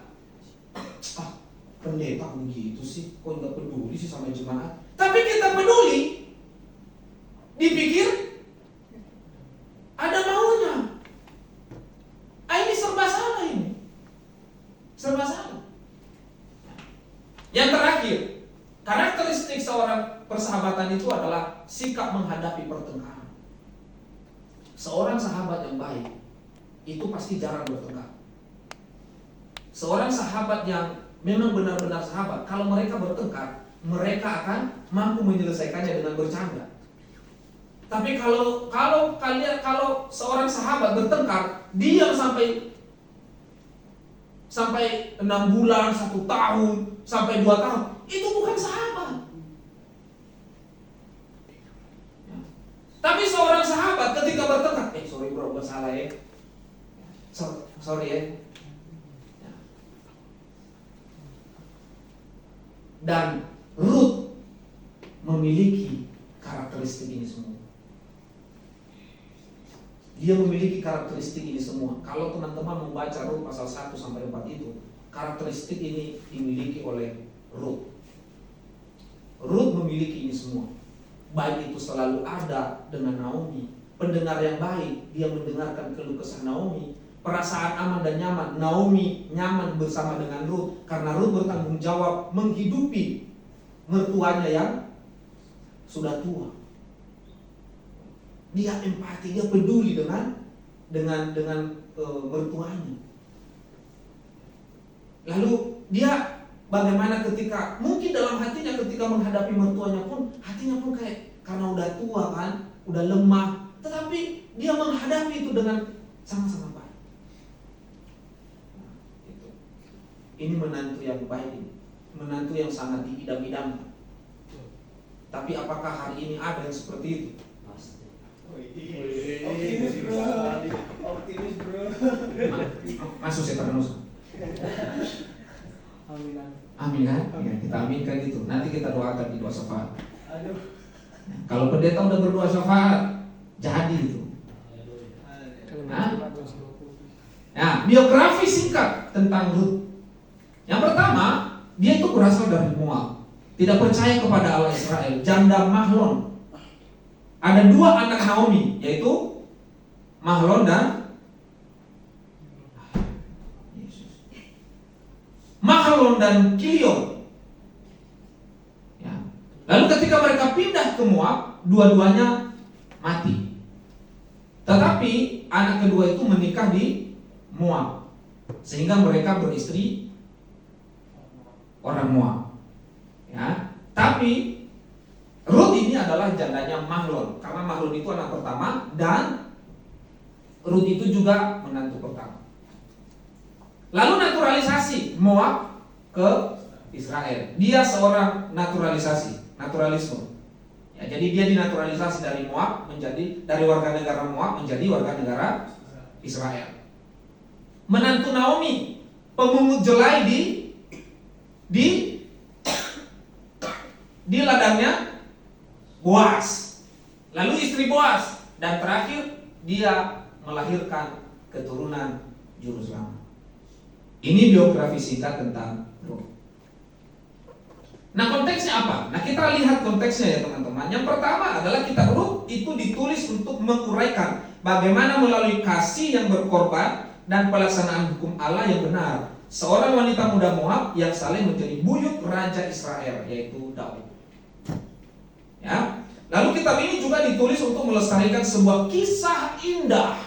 pendeta begitu sih, kok nggak peduli sih sama jemaat. Tapi kita peduli, dipikir ada maunya. Ini serba salah ini. Serba salah. Yang terakhir, karakteristik seorang persahabatan itu adalah sikap menghadapi pertengkaran. Seorang sahabat yang baik itu pasti jarang bertengkar. Seorang sahabat yang memang benar-benar sahabat, kalau mereka bertengkar, mereka akan mampu menyelesaikannya dengan bercanda. Tapi kalau seorang sahabat bertengkar, diam sampai 6 bulan, 1 tahun, sampai 2 tahun, itu bukan sahabat. Ya. Tapi seorang sahabat ketika bertengkar, sorry bro, gue salah ya. Sorry ya. Ya. Dan Ruth memiliki karakteristik ini semua. Dia memiliki karakteristik ini semua. Kalau teman-teman membaca Ruth pasal 1 sampai 4 itu, karakteristik ini dimiliki oleh Ruth. Ruth memiliki ini semua. Baik itu selalu ada dengan Naomi, pendengar yang baik, dia mendengarkan keluh kesah Naomi, perasaan aman dan nyaman. Naomi nyaman bersama dengan Ruth karena Ruth bertanggung jawab menghidupi mertuanya yang sudah tua. Dia empati, dia peduli dengan mertuanya. Lalu dia bagaimana ketika mungkin dalam hatinya ketika menghadapi mertuanya pun hatinya pun kayak karena udah tua kan, udah lemah, tetapi dia menghadapi itu dengan sama-sama baik. ini menantu yang baik ini, menantu yang sangat diidam-idamkan. Tapi apakah hari ini ada yang seperti itu? Optimis bro. Masuk setan musuh. Amin kan? Ya, kita aminkan itu. Nanti kita doakan di doa syafaat. Kalau pendeta udah berdoa syafaat, jadi itu. Nah, biografi singkat tentang Rut. Yang pertama, dia itu berasal dari Moab, tidak percaya kepada Allah Israel, janda Mahlon. Ada dua anak Naomi, yaitu Mahlon dan Kilion. Ya. Lalu ketika mereka pindah ke Moab, dua-duanya mati. Tetapi anak kedua itu menikah di Moab, sehingga mereka beristri orang Moab. Ya, tapi Rut ini adalah jandanya Mahlon, karena Mahlon itu anak pertama dan Rut itu juga menantu pertama. Lalu naturalisasi Moab ke Israel. Dia seorang naturalisme. Ya, jadi dia dinaturalisasi dari Moab dari warga negara Moab menjadi warga negara Israel. Menantu Naomi, pemungut jelai di ladangnya Boas. Lalu istri Boas, dan terakhir dia melahirkan keturunan juru selamat. Ini biografi singkat tentang Rut. Nah, konteksnya apa? Nah, kita lihat konteksnya ya teman-teman. Yang pertama adalah kitab Rut itu ditulis untuk menguraikan bagaimana melalui kasih yang berkorban dan pelaksanaan hukum Allah yang benar, seorang wanita muda Moab yang saleh menjadi buyut raja Israel, yaitu Daud. Ya. Lalu kitab ini juga ditulis untuk melestarikan sebuah kisah indah.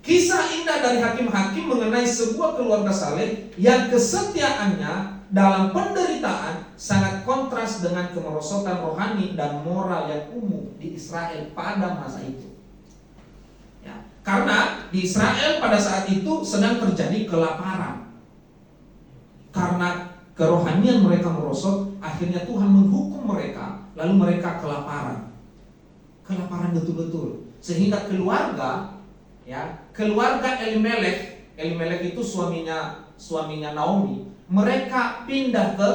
Kisah indah dari hakim-hakim mengenai sebuah keluarga saleh yang kesetiaannya dalam penderitaan sangat kontras dengan kemerosotan rohani dan moral yang umum di Israel pada masa itu. Ya, karena di Israel pada saat itu sedang terjadi kelaparan. Karena kerohanian mereka merosot, akhirnya Tuhan menghukum mereka, lalu mereka kelaparan. Kelaparan betul-betul. Sehingga keluarga Elimelek itu suaminya Naomi, mereka pindah ke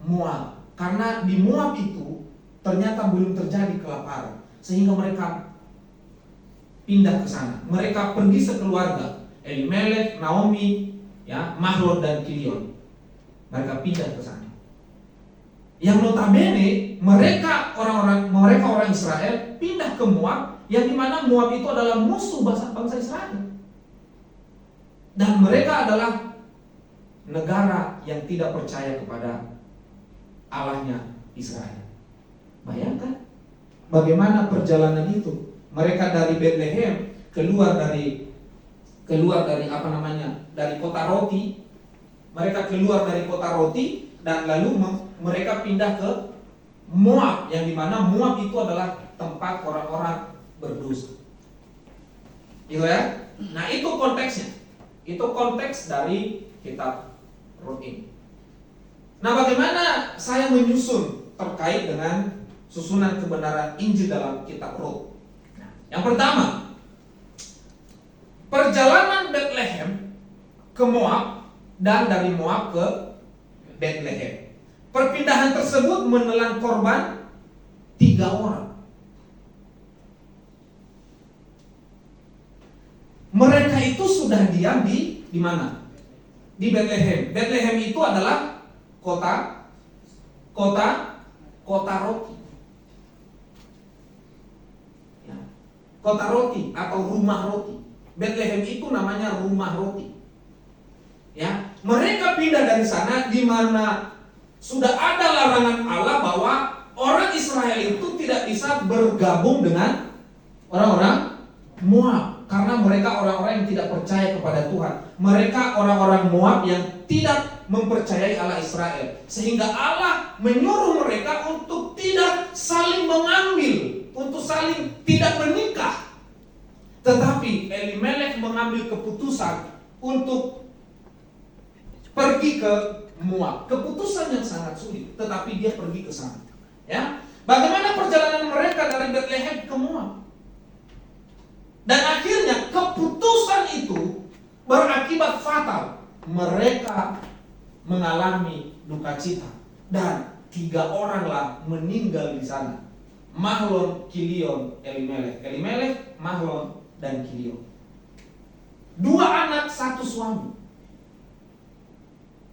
Moab. Karena di Moab itu ternyata belum terjadi kelaparan, sehingga mereka pindah ke sana. Mereka pergi sekeluarga, Elimelek, Naomi, ya, Mahlon dan Kilion. Mereka pindah ke sana. Yang notabene mereka orang Israel pindah ke Moab, yang dimana Moab itu adalah musuh bangsa Israel. Dan mereka adalah negara yang tidak percaya kepada Allahnya Israel. Bayangkan bagaimana perjalanan itu. Mereka dari Bethlehem keluar dari dari kota roti. Mereka keluar dari kota roti dan lalu mereka pindah ke Moab, yang dimana Moab itu adalah tempat orang-orang berdosa. Gitu ya? Nah, itu konteksnya. Itu konteks dari kitab Rut ini. Nah, bagaimana saya menyusun terkait dengan susunan kebenaran Injil dalam kitab Rut? Nah, yang pertama, perjalanan Bethlehem ke Moab dan dari Moab ke Bethlehem. Perpindahan tersebut menelan korban 3 orang. Mereka itu sudah diam di mana? Di Bethlehem. Bethlehem itu adalah kota roti. Ya. Kota roti atau rumah roti. Bethlehem itu namanya rumah roti. Ya, mereka pindah dari sana di mana sudah ada larangan Allah bahwa orang Israel itu tidak bisa bergabung dengan orang-orang Moab, karena mereka orang-orang yang tidak percaya kepada Tuhan. Mereka orang-orang Moab yang tidak mempercayai Allah Israel, sehingga Allah menyuruh mereka untuk tidak saling mengambil, untuk saling tidak menikah. Tetapi Elimelek mengambil keputusan untuk pergi ke Moab. Keputusan yang sangat sulit, tetapi dia pergi ke sana. Ya, bagaimana perjalanan mereka dari Bethlehem ke Moab? Dan akhirnya keputusan itu berakibat fatal. Mereka mengalami duka cita dan 3 oranglah meninggal di sana. Mahlon, Kilion, Elimelek. Elimelek, Mahlon, dan Kilion. 2 anak, 1 suami.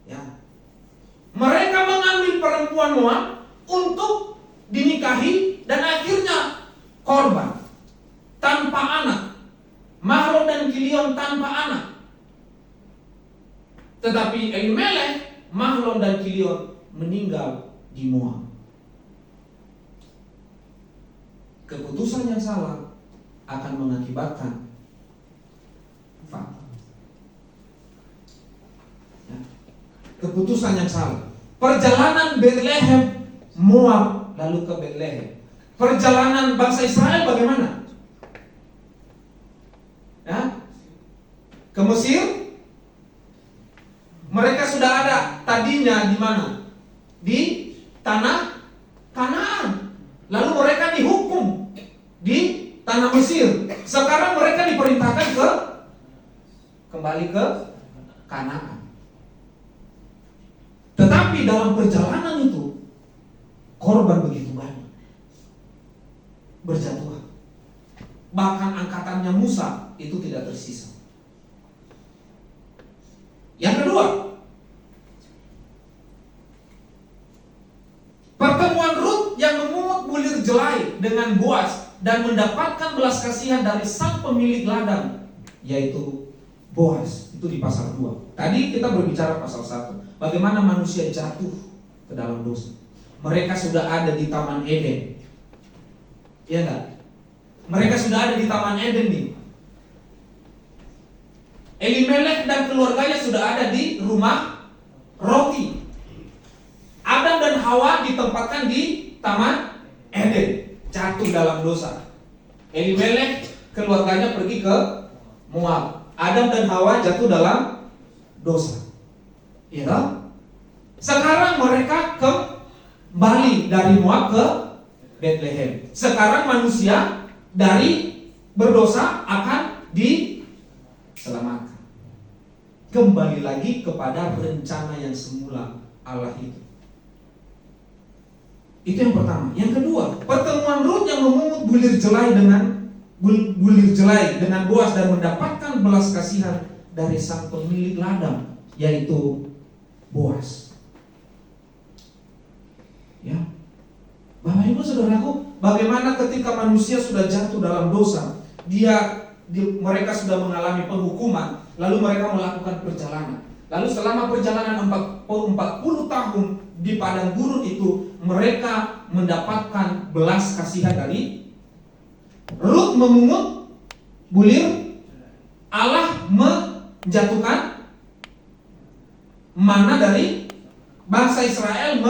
Ya. Mereka mengambil perempuan Moab untuk dinikahi dan akhirnya korban tanpa anak. Mahlon dan Kilion tanpa anak. Tetapi Elimelek, Mahlon dan Kilion meninggal di Moab. Keputusan yang salah akan mengakibatkan fatal. Ya. Keputusan yang salah. Perjalanan Bethlehem, Moab, lalu ke Bethlehem. Perjalanan bangsa Israel bagaimana? Ya? Ke Mesir. Mereka sudah ada tadinya di mana? Di tanah Kanaan. Lalu mereka dihukum di tanah Mesir. Sekarang mereka diperintahkan kembali ke Kanaan. Tetapi dalam perjalanan itu korban begitu banyak, berjatuhan. Bahkan angkatannya Musa itu tidak tersisa. Yang kedua, pertemuan Rut yang memungut bulir jelai dengan Boaz dan mendapatkan belas kasihan dari sang pemilik ladang, yaitu Boaz. Itu di pasal 2. Tadi kita berbicara pasal 1, bagaimana manusia jatuh ke dalam dosa. Mereka sudah ada di Taman Eden. Iya enggak? Mereka sudah ada di Taman Eden nih. Elimelek dan keluarganya sudah ada di rumah roti. Adam dan Hawa ditempatkan di Taman Eden, jatuh dalam dosa. Elimelek keluarganya pergi ke Moab. Adam dan Hawa jatuh dalam dosa. Ya. Sekarang mereka kembali dari Moab ke Bethlehem. Sekarang manusia dari berdosa akan diselamatkan. Kembali lagi kepada rencana yang semula Allah itu. Itu yang pertama. Yang kedua, pertemuan Rut yang memungut bulir jelai dengan Boaz dan mendapatkan belas kasihan dari sang pemilik ladang, yaitu Boaz. Ya, Bapak Ibu Saudaraku, bagaimana ketika manusia sudah jatuh dalam dosa, mereka sudah mengalami penghukuman, lalu mereka melakukan perjalanan. Lalu selama perjalanan 40 tahun di padang gurun itu, mereka mendapatkan belas kasihan dari Rut memungut bulir, Allah menjatuhkan mana dari bangsa Israel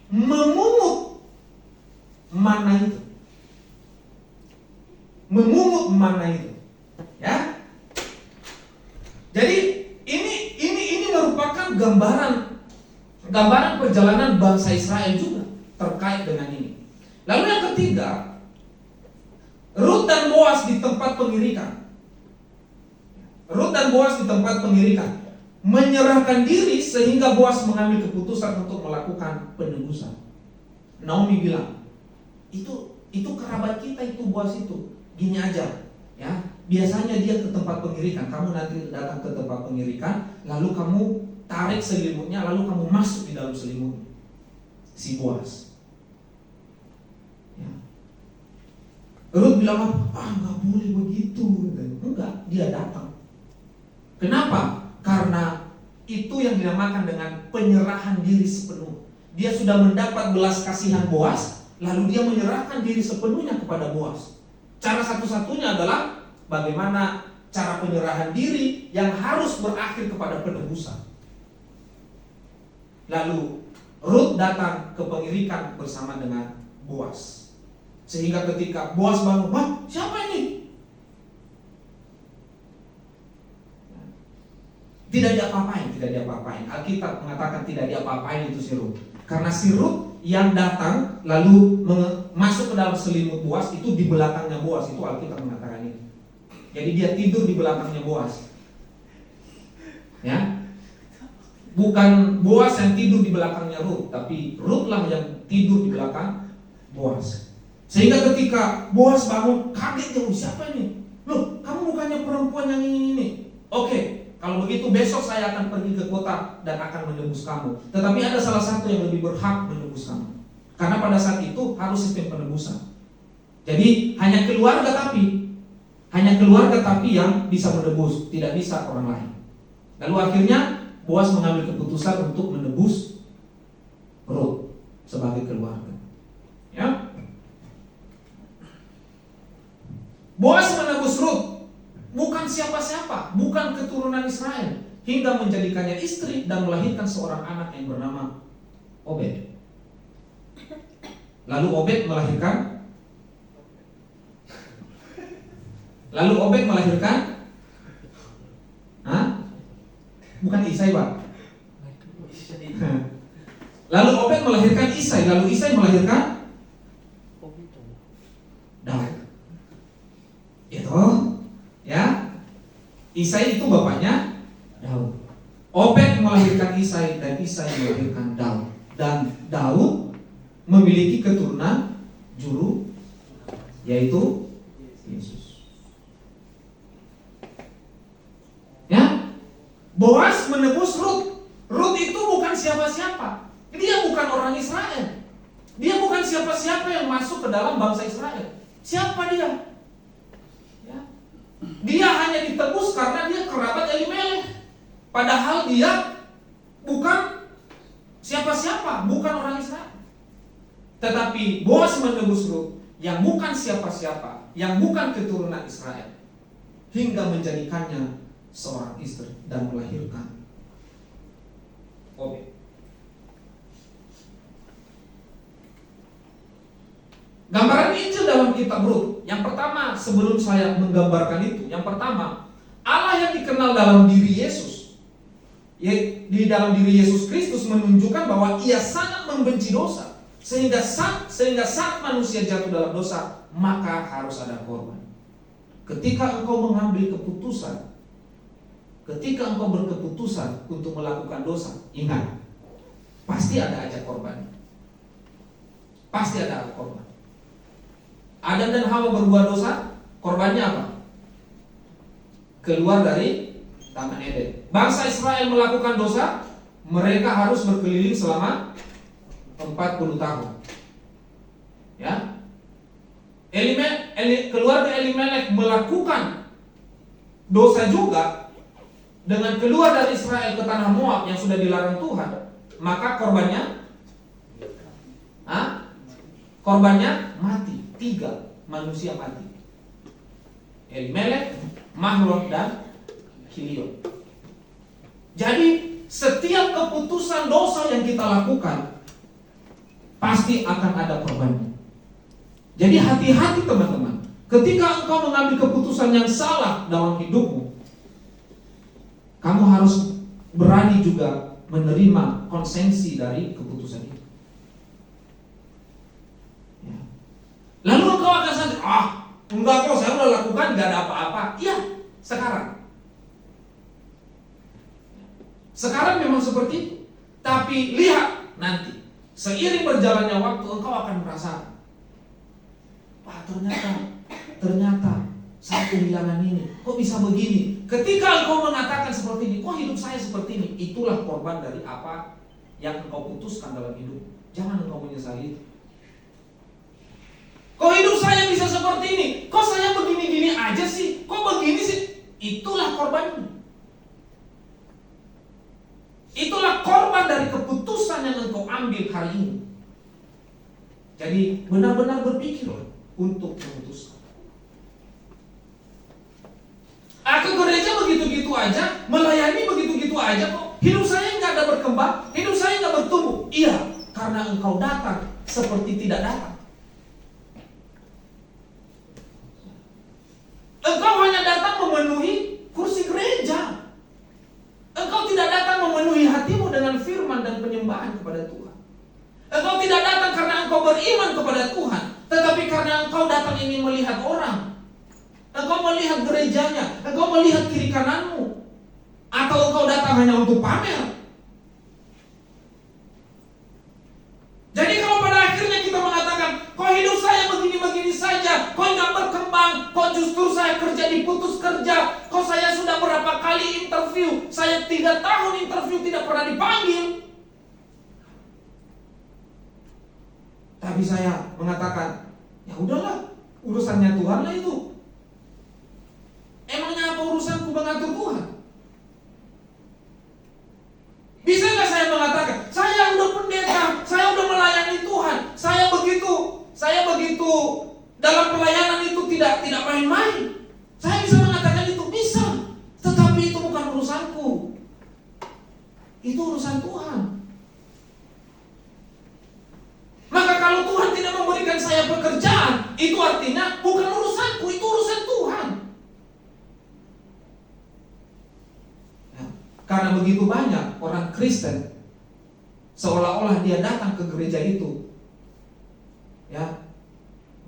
memungut mana itu. Memungut mana itu. Ya. Jadi ini merupakan gambaran perjalanan bangsa Israel juga terkait dengan ini. Lalu yang ketiga, Rut dan Boaz di tempat pengirikan. Rut dan Boaz di tempat pengirikan menyerahkan diri sehingga Boaz mengambil keputusan untuk melakukan penebusan. Naomi bilang, itu kerabat kita, itu Boaz itu. Gini aja, ya. Biasanya dia ke tempat pengirikan, kamu nanti datang ke tempat pengirikan, lalu kamu tarik selimutnya, lalu kamu masuk di dalam selimut si Boaz. Ya. Rut bilang, nggak boleh begitu. Enggak, dia datang. Kenapa? Karena itu yang dinamakan dengan penyerahan diri sepenuh. Dia sudah mendapat belas kasihan Boaz, lalu dia menyerahkan diri sepenuhnya kepada Boaz. Cara satu-satunya adalah bagaimana cara penyerahan diri yang harus berakhir kepada penebusan. Lalu Rut datang ke pengirikan bersama dengan Boaz. Sehingga ketika Boaz bangun, siapa ini? Tidak diapa-apain. Alkitab mengatakan tidak diapa-apain itu si Rut. Karena si Rut yang datang lalu masuk ke dalam selimut Boas itu di belakangnya Boas, itu Alkitab mengatakan itu. Jadi dia tidur di belakangnya Boas. Ya. Bukan Boas yang tidur di belakangnya Rut, tapi Rutlah yang tidur di belakang Boas. Sehingga ketika Boas bangun, kaget dia, siapa ini? Loh, kamu bukannya perempuan yang ini. Oke, kalau begitu besok saya akan pergi ke kota dan akan menebus kamu. Tetapi ada salah satu yang lebih berhak menebus kamu. Karena pada saat itu harus sistem penebusan. Jadi hanya keluarga tapi yang bisa menebus, tidak bisa orang lain. Lalu akhirnya Boas mengambil keputusan untuk menebus Rut sebagai keluarga. Ya. Boas menebus Rut bukan siapa-siapa, bukan keturunan Israel, hingga menjadikannya istri dan melahirkan seorang anak yang bernama Obed. Lalu Obed melahirkan bukan Isai, Pak. Lalu Obed melahirkan Isai, lalu Isai melahirkan Daud. Itu, ya. Isai itu bapaknya Daud. Obed melahirkan Isai dan Isai melahirkan Daud. Dan Daud memiliki keturunan juru, yaitu Yesus. Ya, Boas menebus Rut. Rut itu bukan siapa-siapa. Dia bukan orang Israel. Dia bukan siapa-siapa yang masuk ke dalam bangsa Israel. Siapa dia? Ya. Dia hanya ditebus karena dia kerabat Elimelek. Padahal dia bukan siapa-siapa, bukan orang Israel. Tetapi Boas menebus Rut yang bukan siapa-siapa, yang bukan keturunan Israel, hingga menjadikannya seorang istri dan melahirkan Obed. Gambaran Injil dalam kitab Rut, yang pertama sebelum saya menggambarkan itu, yang pertama Allah yang dikenal dalam diri Yesus, di dalam diri Yesus Kristus menunjukkan bahwa Ia sangat membenci dosa, sehingga saat manusia jatuh dalam dosa maka harus ada korban. Ketika engkau mengambil keputusan, ketika engkau berkeputusan untuk melakukan dosa, ingat, pasti ada aja korban. Pasti ada korban. Adam dan Hawa berbuat dosa, korbannya apa? Keluar dari Taman Eden. Bangsa Israel melakukan dosa, mereka harus berkeliling selama 40 tahun. Ya. Keluarga Elimelek melakukan dosa juga dengan keluar dari Israel ke tanah Moab yang sudah dilarang Tuhan, maka korbannya mati. 3 manusia mati. Elimelek, Mahlon dan Kilion. Jadi setiap keputusan dosa yang kita lakukan pasti akan ada korbannya. Jadi hati-hati teman-teman. Ketika engkau mengambil keputusan yang salah dalam hidupmu, kamu harus berani juga menerima konsekuensi dari keputusan itu. Ya. Lalu engkau akan sadar, enggak kok, saya udah lakukan, gak ada apa-apa. Iya, sekarang memang seperti itu. Tapi lihat nanti, seiring berjalannya waktu engkau akan merasa, ternyata saya kehilangan ini. Kok bisa begini? Ketika engkau mengatakan seperti ini, kok hidup saya seperti ini? Itulah korban dari apa yang engkau putuskan dalam hidup. Jangan engkau menyesali itu. Kok hidup saya bisa seperti ini? Kok saya begini-gini aja sih? Kok begini sih? Itulah korbannya. Itulah korban dari keputusan yang engkau ambil hari ini. Jadi benar-benar berpikirlah untuk memutuskan. Aku gereja begitu-gitu aja, melayani begitu-gitu aja kok. Hidup saya nggak ada berkembang, hidup saya nggak bertumbuh. Iya, karena engkau datang seperti tidak datang. Engkau hanya datang memenuhi kursi gereja. Engkau penyembahan kepada Tuhan. Engkau tidak datang karena engkau beriman kepada Tuhan, tetapi karena engkau datang ingin melihat orang. Engkau melihat gerejanya, engkau melihat kiri kananmu, atau engkau datang hanya untuk pamer. Jadi kalau pada akhirnya kita mengatakan, kok hidup saya begini-begini saja, kok nggak berkembang, kok justru saya kerja diputus kerja, kok saya sudah berapa kali interview, saya 3 tahun interview tidak pernah dipanggil. Tapi saya mengatakan, ya udahlah, urusannya Tuhan lah itu. Emangnya apa urusanku mengatur Tuhan? Bisa nggak saya mengatakan, saya udah pendeta, saya udah melayani Tuhan, saya begitu dalam pelayanan itu tidak main-main. Saya bisa mengatakan itu, bisa, tetapi itu bukan urusanku. Itu urusan Tuhan. Maka kalau Tuhan tidak memberikan saya pekerjaan, itu artinya bukan urusanku, itu urusan Tuhan. Karena begitu banyak orang Kristen seolah-olah dia datang ke gereja itu, ya,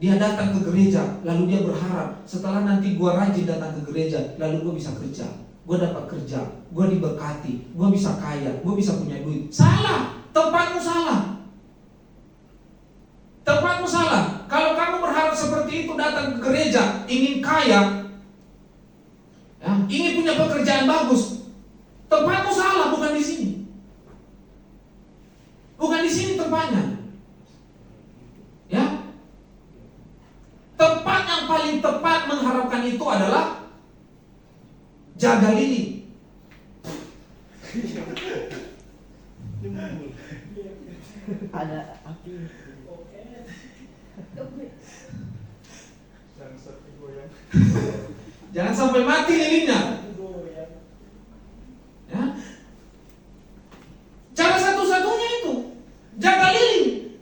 dia datang ke gereja lalu dia berharap setelah nanti gua rajin datang ke gereja lalu gua bisa kerja, gua dapat kerja, gua diberkati, gua bisa kaya, gua bisa punya duit. Salah, tempatmu salah. Tempatmu salah. Kalau kamu berharap seperti itu, datang ke gereja ingin kaya, ya, ingin punya pekerjaan bagus, tempatmu salah, bukan di sini. Bukan di sini tempatnya. Ya. Tempat yang paling tepat mengharapkan itu adalah jaga lili. Ada api. Jangan sampai mati lilinnya. Ya. Cara satu-satunya itu jaga lilin.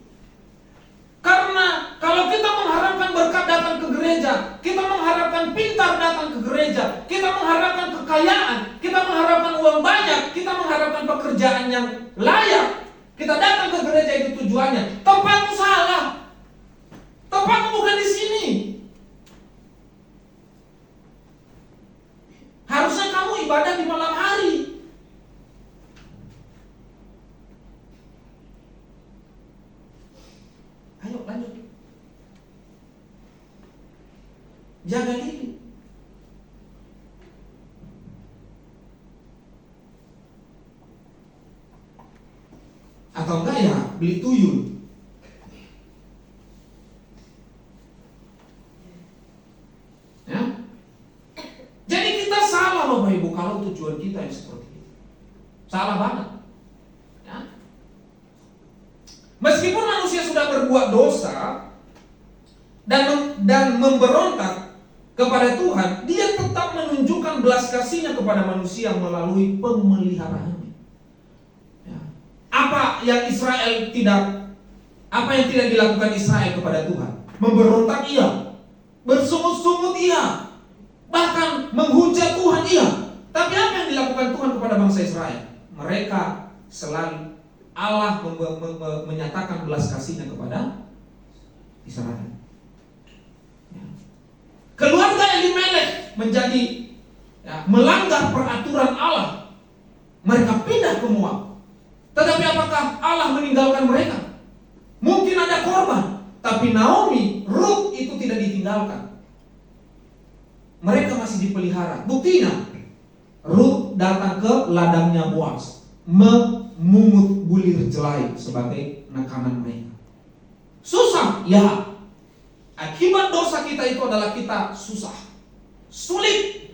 Karena kalau kita mengharapkan berkat datang ke gereja, kita mengharapkan pintar datang ke gereja, kita mengharapkan kekayaan, kita mengharapkan uang banyak, kita mengharapkan pekerjaan yang layak, kita datang ke gereja itu tujuannya. Tempatmu salah. Tempatmu bukan di sini. Harusnya kamu ibadah di malam hari. Ayo lanjut. Jaga diri. Atau enggak ya beli tuyul. Ya. Jadi kita salah Bapak Ibu kalau tujuan kita yang seperti itu. Salah banget. Ya. Meskipun manusia sudah berbuat dosa dan memberontak kepada Tuhan, dia tetap menunjukkan belas kasihnya kepada manusia melalui pemeliharaannya. Ya. Apa yang tidak dilakukan Israel kepada Tuhan? Memberontak iya, bersungut-sungut iya, bahkan menghujat Tuhan iya. Tapi apa yang dilakukan Tuhan kepada bangsa Israel? Mereka selalu Allah menyatakan belas kasihnya kepada Israel. Ya. Keluarga Elimelek menjadi melanggar peraturan Allah. Mereka pindah ke Moab. Tetapi apakah Allah meninggalkan mereka? Mungkin ada korban, tapi Naomi, Ruth itu tidak ditinggalkan. Mereka masih dipelihara. Buktinya, Ruth datang ke ladangnya Boaz, memungut bulir jelai sebagai makanan mereka. Susah, ya. Akibat dosa kita itu adalah kita susah, sulit.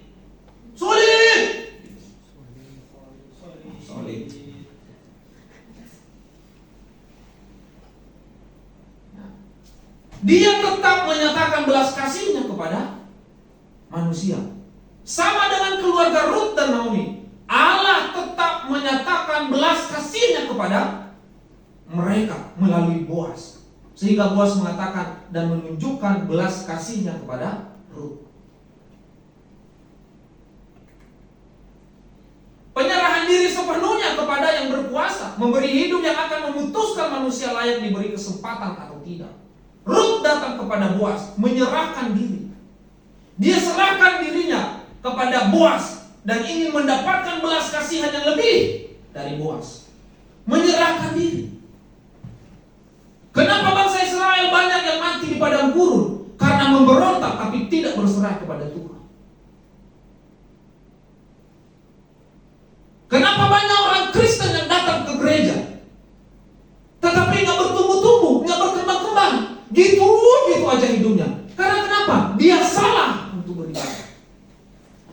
Dia tetap menyatakan belas kasihnya kepada manusia. Sama dengan keluarga Ruth dan Naomi, Allah tetap menyatakan belas kasihnya kepada mereka melalui Boaz. Sehingga Boaz mengatakan dan menunjukkan belas kasihnya kepada Ruth. Penyerahan diri sepenuhnya kepada yang berkuasa. berkuasa memberi hidup yang akan memutuskan manusia layak diberi kesempatan atau tidak. Rut datang kepada Boaz, menyerahkan diri. Dia serahkan dirinya kepada Boaz dan ingin mendapatkan belas kasihan yang lebih dari Boaz. Menyerahkan diri. Kenapa bangsa Israel banyak yang mati di padang gurun? Karena memberontak tapi tidak berserah kepada Tuhan. Kenapa banyak orang Kristen yang datang ke gereja tetapi nggak bertumbuh-tumbuh, nggak berkembang-kembang, gitu aja hidupnya? Karena kenapa? Dia salah untuk beribadah.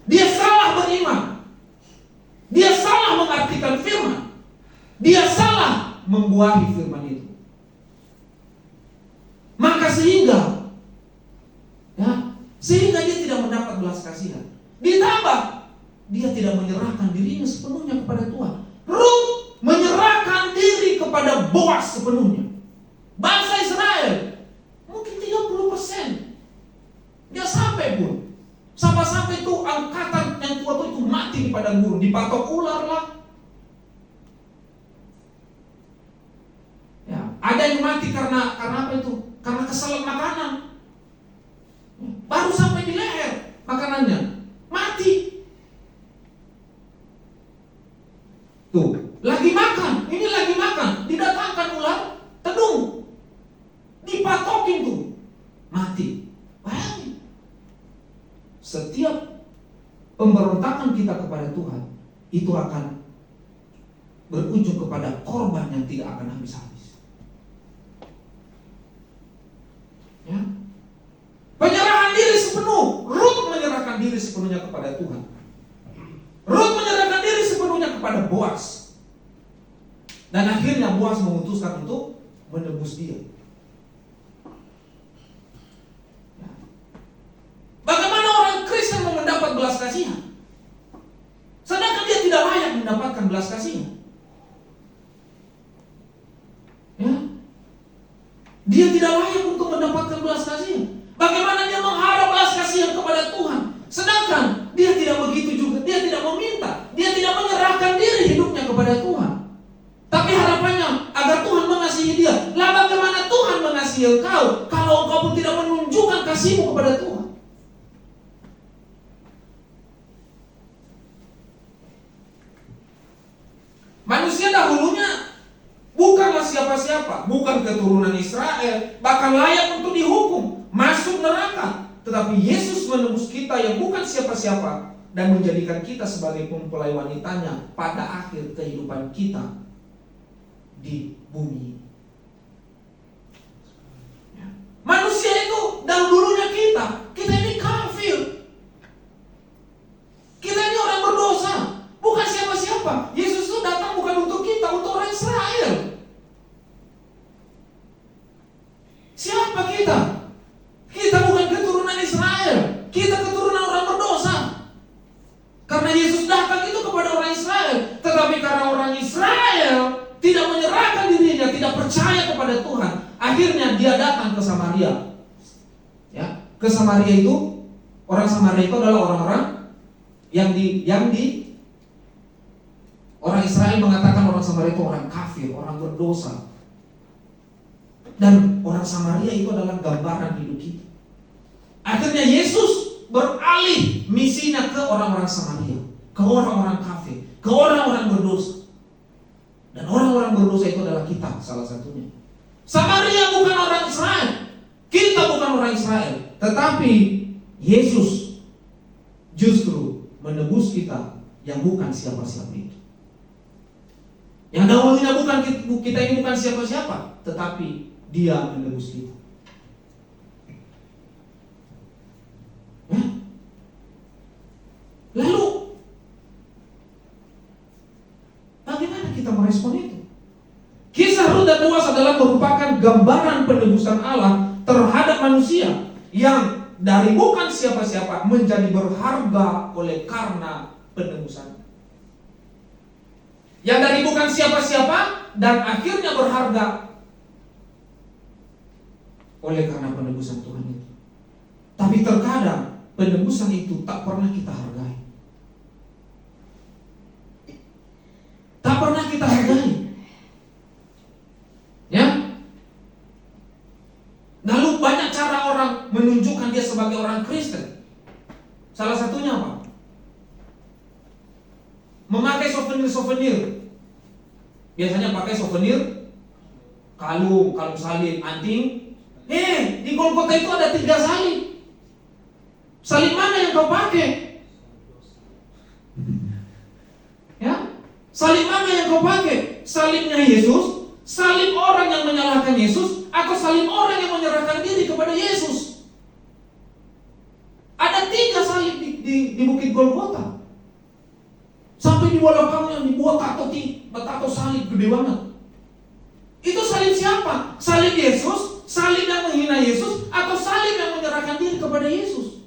Dia salah beriman. Dia salah mengartikan firman. Dia salah membuahi firman itu. Maka sehingga dia tidak mendapat belas kasihan. Ditambah dia tidak menyerahkan dirinya sepenuhnya kepada Tuhan. Rut menyerahkan diri kepada Boaz sepenuhnya. Bangsa Israel mungkin 30%. Nggak sampai pun. Sampai itu angkatan yang tua itu mati di padang gurun, dipatok ular lah. Ya, ada yang mati karena apa itu? Karena keselam makanan. Baru sampai di leher makanannya, mati. Tuh, lagi makan, ini lagi makan, didatangkan ular, tedung, dipatokin tuh, mati. Bayangin, setiap pemberontakan kita kepada Tuhan itu akan berujung kepada korban yang tidak akan habis-habis. Ya, penyerahan diri sepenuh. Rut menyerahkan diri sepenuhnya kepada Tuhan. Rut menyerahkan diri sepenuhnya kepada Boaz. Dan akhirnya Boaz memutuskan untuk menebus dia. Bagaimana orang Kristen mau mendapat belas kasihan, sedangkan dia tidak layak mendapatkan belas kasihan? Ya, dia tidak layak untuk mendapatkan belas kasihan. Bagaimana dia mengharap belas kasihan kepada Tuhan, sedangkan dia tidak begitu juga. Dia tidak meminta, dia tidak menyerahkan diri hidupnya kepada Tuhan. Tapi harapannya agar Tuhan mengasihi dia. Lah bagaimana Tuhan mengasihi engkau kalau engkau pun tidak menunjukkan kasihmu kepada Tuhan? Manusia dahulunya bukanlah siapa-siapa, bukan keturunan Israel, bahkan layak untuk dihukum, masuk neraka. Tetapi Yesus menebus kita yang bukan siapa-siapa dan menjadikan kita sebagai mempelai wanitanya pada akhir kehidupan kita di bumi. Manusia itu dahulunya kita ini kafir. Kita ini orang berdosa, bukan siapa-siapa. Yesus itu datang bukan untuk kita, untuk orang Israel. Siapa kita? Kita bukan keturunan Israel, kita keturunan orang berdosa. Karena Yesus datang itu kepada orang Israel, tetapi karena orang Israel tidak menyerahkan dirinya, tidak percaya kepada Tuhan, akhirnya dia datang ke Samaria. Ya, ke Samaria itu, orang Samaria itu adalah orang-orang yang di orang Israel mengatakan orang Samaria itu orang kafir, orang berdosa. Dan orang Samaria itu adalah gambaran hidup kita. Akhirnya Yesus beralih misinya ke orang-orang Samaria, ke orang-orang kafir, ke orang-orang berdosa. Dan orang-orang berdosa itu adalah kita, salah satunya. Samaria bukan orang Israel, kita bukan orang Israel, tetapi Yesus justru menebus kita yang bukan siapa-siapa itu. Yang dahulunya bukan kita ini bukan siapa-siapa, tetapi Dia menebus kita. Ya? Lalu bagaimana kita merespon itu? Kisah Rut dan Boaz adalah merupakan gambaran penebusan Allah terhadap manusia yang dari bukan siapa-siapa menjadi berharga oleh karena penebusan. Yang dari bukan siapa-siapa dan akhirnya berharga oleh karena penebusan Tuhan itu. Tapi terkadang penebusan itu tak pernah kita hargai. Tak pernah kita hargai. menunjukkan dia sebagai orang Kristen. Salah satunya apa? Memakai souvenir-souvenir. Biasanya pakai souvenir kalung salib, anting. Di Golgota itu ada 3 salib. Salib mana yang kau pakai? Ya? Salib mana yang kau pakai? Salibnya Yesus, salib orang yang menyalahkan Yesus, atau salib orang yang menyerahkan diri kepada Yesus? Ada 3 salib di Bukit Golgota. Sampai di belakangnya dibuat tato salib gede banget. Itu salib siapa? Salib Yesus, salib yang menghina Yesus, atau salib yang menyerahkan diri kepada Yesus?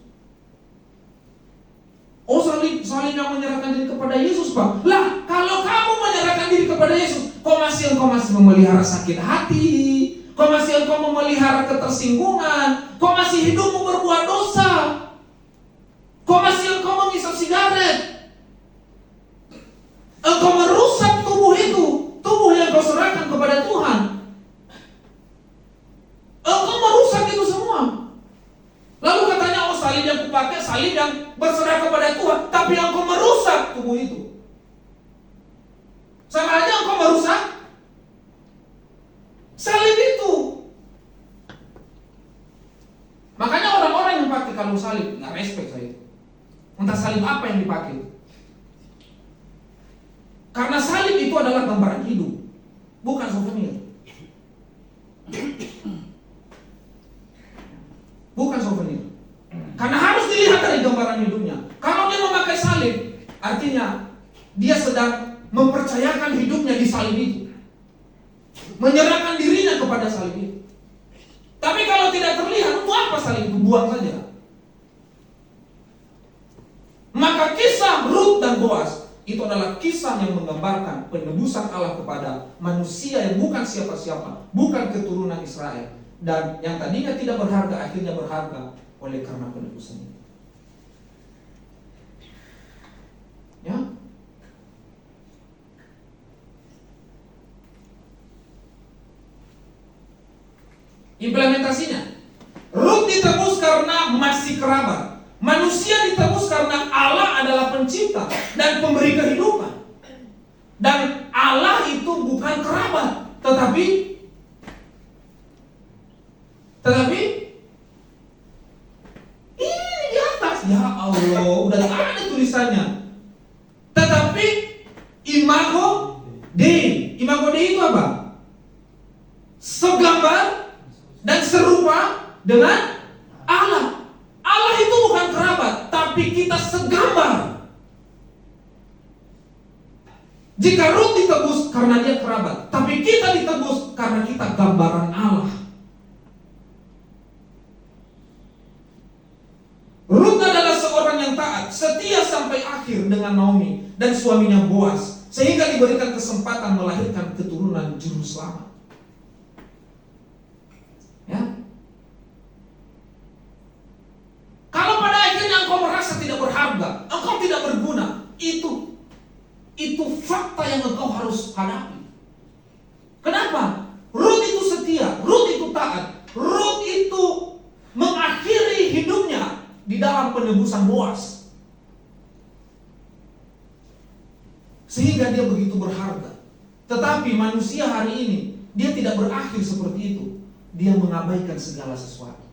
Oh, salib yang menyerahkan diri kepada Yesus, Pak. Lah, kalau kamu menyerahkan diri kepada Yesus, kau masih memelihara sakit hati, kau masih memelihara ketersinggungan, kau masih hidupmu berbuat dosa, kau masih mengisap sigaret. Engkau merusak tubuh itu, tubuh yang kau serahkan kepada Tuhan. Engkau merusak itu semua. Lalu katanya, oh salib yang kupakai, salib yang berserah kepada Tuhan, tapi engkau merusak tubuh itu. Sama aja engkau merusak salib itu. Makanya orang-orang yang pakai kalung salib nggak respect saya itu. Entah salib apa yang dipakai. Karena salib itu adalah gambaran hidup, bukan souvenir. Bukan souvenir. Karena harus dilihat dari gambaran hidupnya. Kalau dia memakai salib, artinya dia sedang mempercayakan hidupnya di salib itu, menyerahkan dirinya kepada salib itu. Tapi kalau tidak terlihat, untuk apa salib itu? Buang saja. Maka kisah Rut dan Boaz itu adalah kisah yang menggambarkan penebusan Allah kepada manusia yang bukan siapa-siapa, bukan keturunan Israel, dan yang tadinya tidak berharga akhirnya berharga oleh karena penebusan itu. Ya. Implementasinya, Rut ditebus karena masih kerabat. Manusia ditebus karena Allah adalah pencipta dan pemberi kehidupan. Dan Allah itu bukan kerabat, tetapi ini di atas. Ya Allah, udah ada tulisannya. Tetapi imago Dei. Imago Dei itu apa? Segambar dan serupa dengan Allah. Allah itu bukan kerabat, tapi kita segambar. Jika Rut ditebus karena dia kerabat, tapi kita ditebus karena kita gambaran Allah. Rut adalah seorang yang taat, setia sampai akhir dengan Naomi dan suaminya Boaz, sehingga diberikan kesempatan melahirkan keturunan juru selamat. Ya. Kalau pada akhirnya engkau merasa tidak berharga, engkau tidak berguna, itu fakta yang engkau harus hadapi. Kenapa? Rut itu setia, Rut itu taat, Rut itu mengakhiri hidupnya di dalam penebusan Boaz, sehingga dia begitu berharga. Tetapi manusia hari ini, dia tidak berakhir seperti itu. Dia mengabaikan segala sesuatu.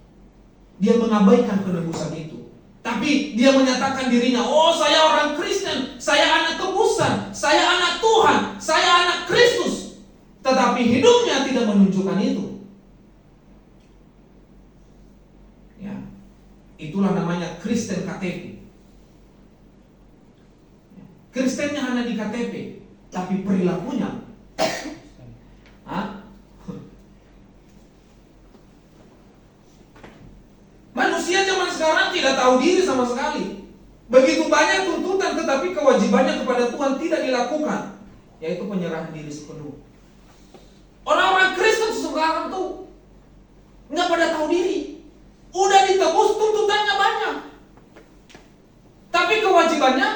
Dia mengabaikan penebusan itu. Tapi dia menyatakan dirinya, oh saya orang Kristen, saya anak tebusan, saya anak Tuhan, saya anak Kristus. Tetapi hidupnya tidak menunjukkan itu. Ya, itulah namanya Kristen KTP. Kristennya hanya di KTP, tapi perilakunya manusia zaman sekarang tidak tahu diri sama sekali. Begitu banyak tuntutan, tetapi kewajibannya kepada Tuhan tidak dilakukan, yaitu penyerahan diri sepenuh. Orang-orang Kristen sekarang tuh nggak pada tahu diri. Udah ditebus, tuntutannya banyak, tapi kewajibannya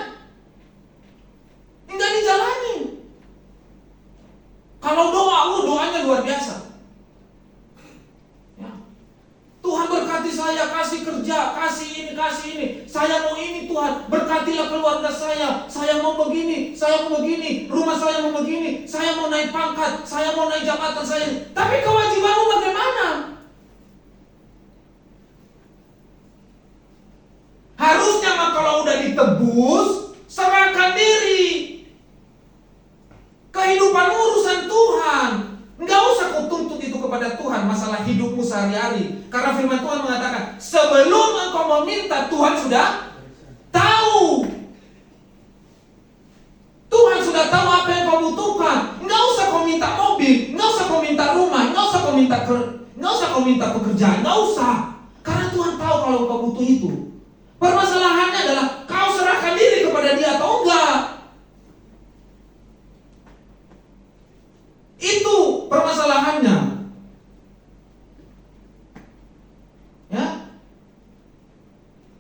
nggak dijalani. Kalau doanya luar biasa. Ya. Tuhan berkati saya saya mau ini Tuhan, berkatilah keluarga saya mau begini, rumah saya mau begini, saya mau naik pangkat, saya mau naik jabatan saya. Tapi kewajibanmu bagaimana? Harusnya mah kalau udah ditebus, serahkan diri. Kehidupan urusan Tuhan. Enggak usah kau tuntut itu kepada Tuhan, masalah hidupmu sehari-hari. Karena firman Tuhan mengatakan, sebelum engkau meminta, Tuhan sudah tahu. Tuhan sudah tahu apa yang kau butuhkan. Enggak usah kau minta mobil, enggak usah kau minta rumah, enggak usah kau minta pekerjaan, enggak usah. Karena Tuhan tahu kalau kau butuh itu. Permasalahannya adalah kau serahkan diri kepada Dia atau enggak. Itu permasalahannya. Ya.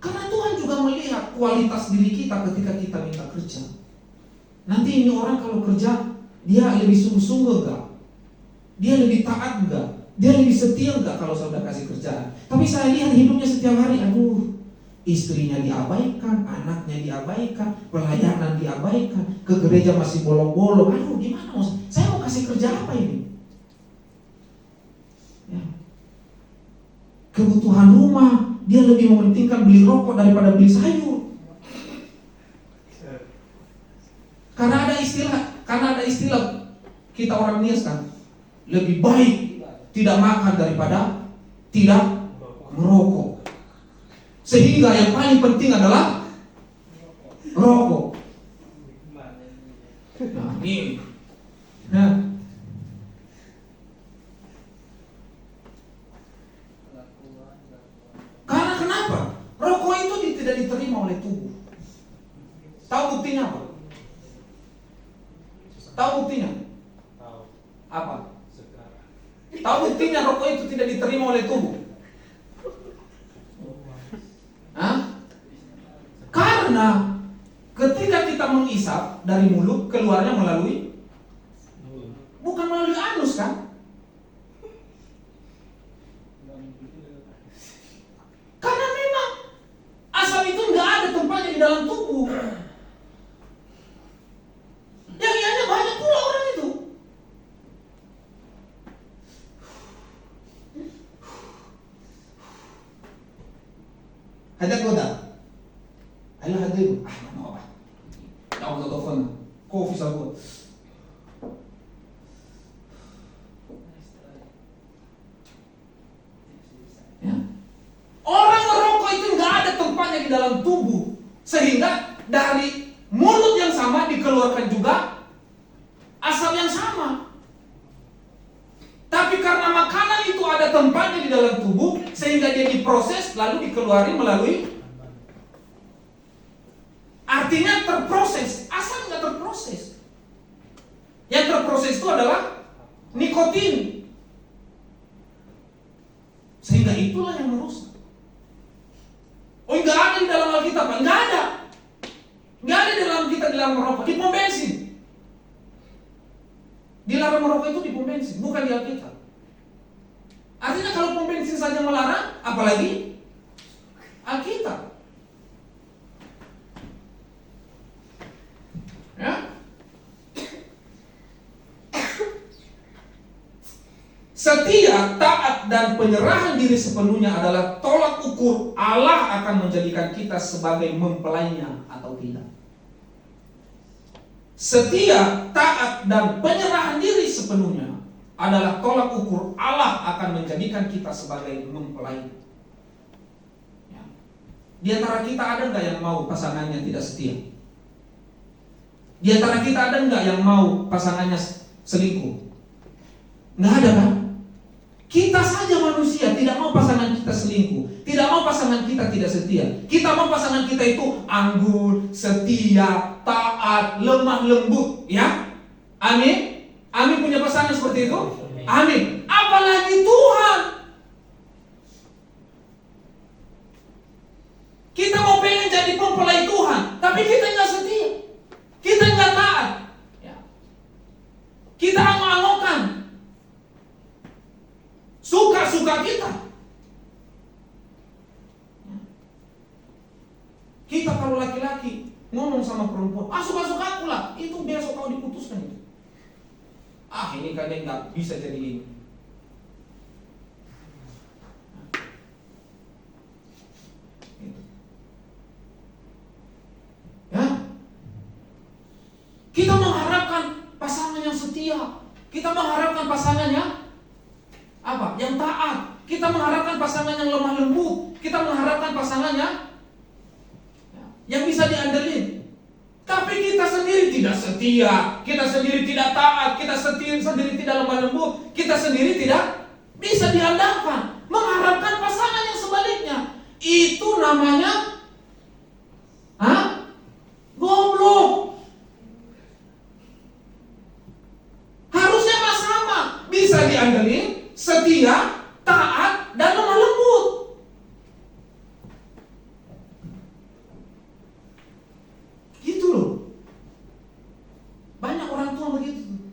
Karena Tuhan juga melihat kualitas diri kita ketika kita minta kerja. Nanti ini orang kalau kerja, dia lebih sungguh-sungguh enggak? Dia lebih taat enggak? Dia lebih setia enggak kalau saya udah kasih kerjaan? Tapi saya lihat hidupnya setiap hari, istrinya diabaikan, anaknya diabaikan, pelayanan diabaikan, ke gereja masih bolong-bolong. Gimana mas? Saya mau kasih kerja apa ini? Ya. Kebutuhan rumah, dia lebih mementingkan beli rokok daripada beli sayur. Karena ada istilah kita orang Nias kan, lebih baik tidak makan daripada tidak merokok. Sehingga yang paling penting adalah rokok. Nah, ini. Nah. Karena kenapa? Rokok itu tidak diterima oleh tubuh. Tahu buktinya apa? Tahu buktinya? Apa? Tahu buktinya rokok itu tidak diterima oleh tubuh? Karena ketika kita mengisap dari mulut, keluarnya bukan melalui anus kan? Karena memang asap itu nggak ada tempatnya di dalam tubuh. Yang ianya banyak pula orang itu. Hajat goda. Ayo hadir. Mana apa? Tahu telepon. Kau bisa buat. Ya. Orang merokok itu nggak ada tempatnya di dalam tubuh, sehingga dari mulut yang sama dikeluarkan juga asap yang sama. Tapi karena makanan itu ada tempatnya di dalam tubuh, sehingga dia diproses lalu dikeluarkan melalui. Artinya terproses, asam nggak terproses. Yang terproses itu adalah nikotin. Sehingga itulah yang merusak. Oh, nggak ada di dalam Alkitab, nggak ada. Nggak ada di dalam kita dilarang merokok, di pom bensin. Dilarang merokok itu di pom bensin, bukan di Alkitab. Artinya kalau pom bensin saja melarang, apalagi Alkitab. Ya? Setia, taat, dan penyerahan diri sepenuhnya adalah tolak ukur Allah akan menjadikan kita sebagai mempelainya atau tidak. Setia, taat, dan penyerahan diri sepenuhnya adalah tolak ukur Allah akan menjadikan kita sebagai mempelainya. Ya. Di antara kita ada nggak yang mau pasangannya tidak setia? Di antara kita ada nggak yang mau pasangannya selingkuh? Nggak ada kan? Kita saja manusia tidak mau pasangan kita selingkuh, tidak mau pasangan kita tidak setia. Kita mau pasangan kita itu anggun, setia, taat, lemah lembut, ya? Amin. Amin punya pasangan seperti itu? Amin. Apalagi Tuhan. Kita mau pengen jadi mempelai Tuhan, tapi kita nggak setia. Kita nggak taat, ya. Kita angok-angokan, suka-suka kita. ini kayaknya nggak bisa jadi ini. Ya, kita mengharapkan pasangan yang setia, kita mengharapkan pasangan yang apa? Yang taat. Kita mengharapkan pasangan yang lemah lembut. Kita mengharapkan pasangan yang bisa diandelin. Tapi kita sendiri tidak setia, kita sendiri tidak taat, kita sendiri tidak lemah lembut, kita sendiri tidak bisa diandalkan. Mengharapkan pasangan yang sebaliknya, itu namanya goblok. Harusnya sama, bisa diandelin, setia, taat, dan lemah lembut. Gitu loh. Banyak orang tua begitu.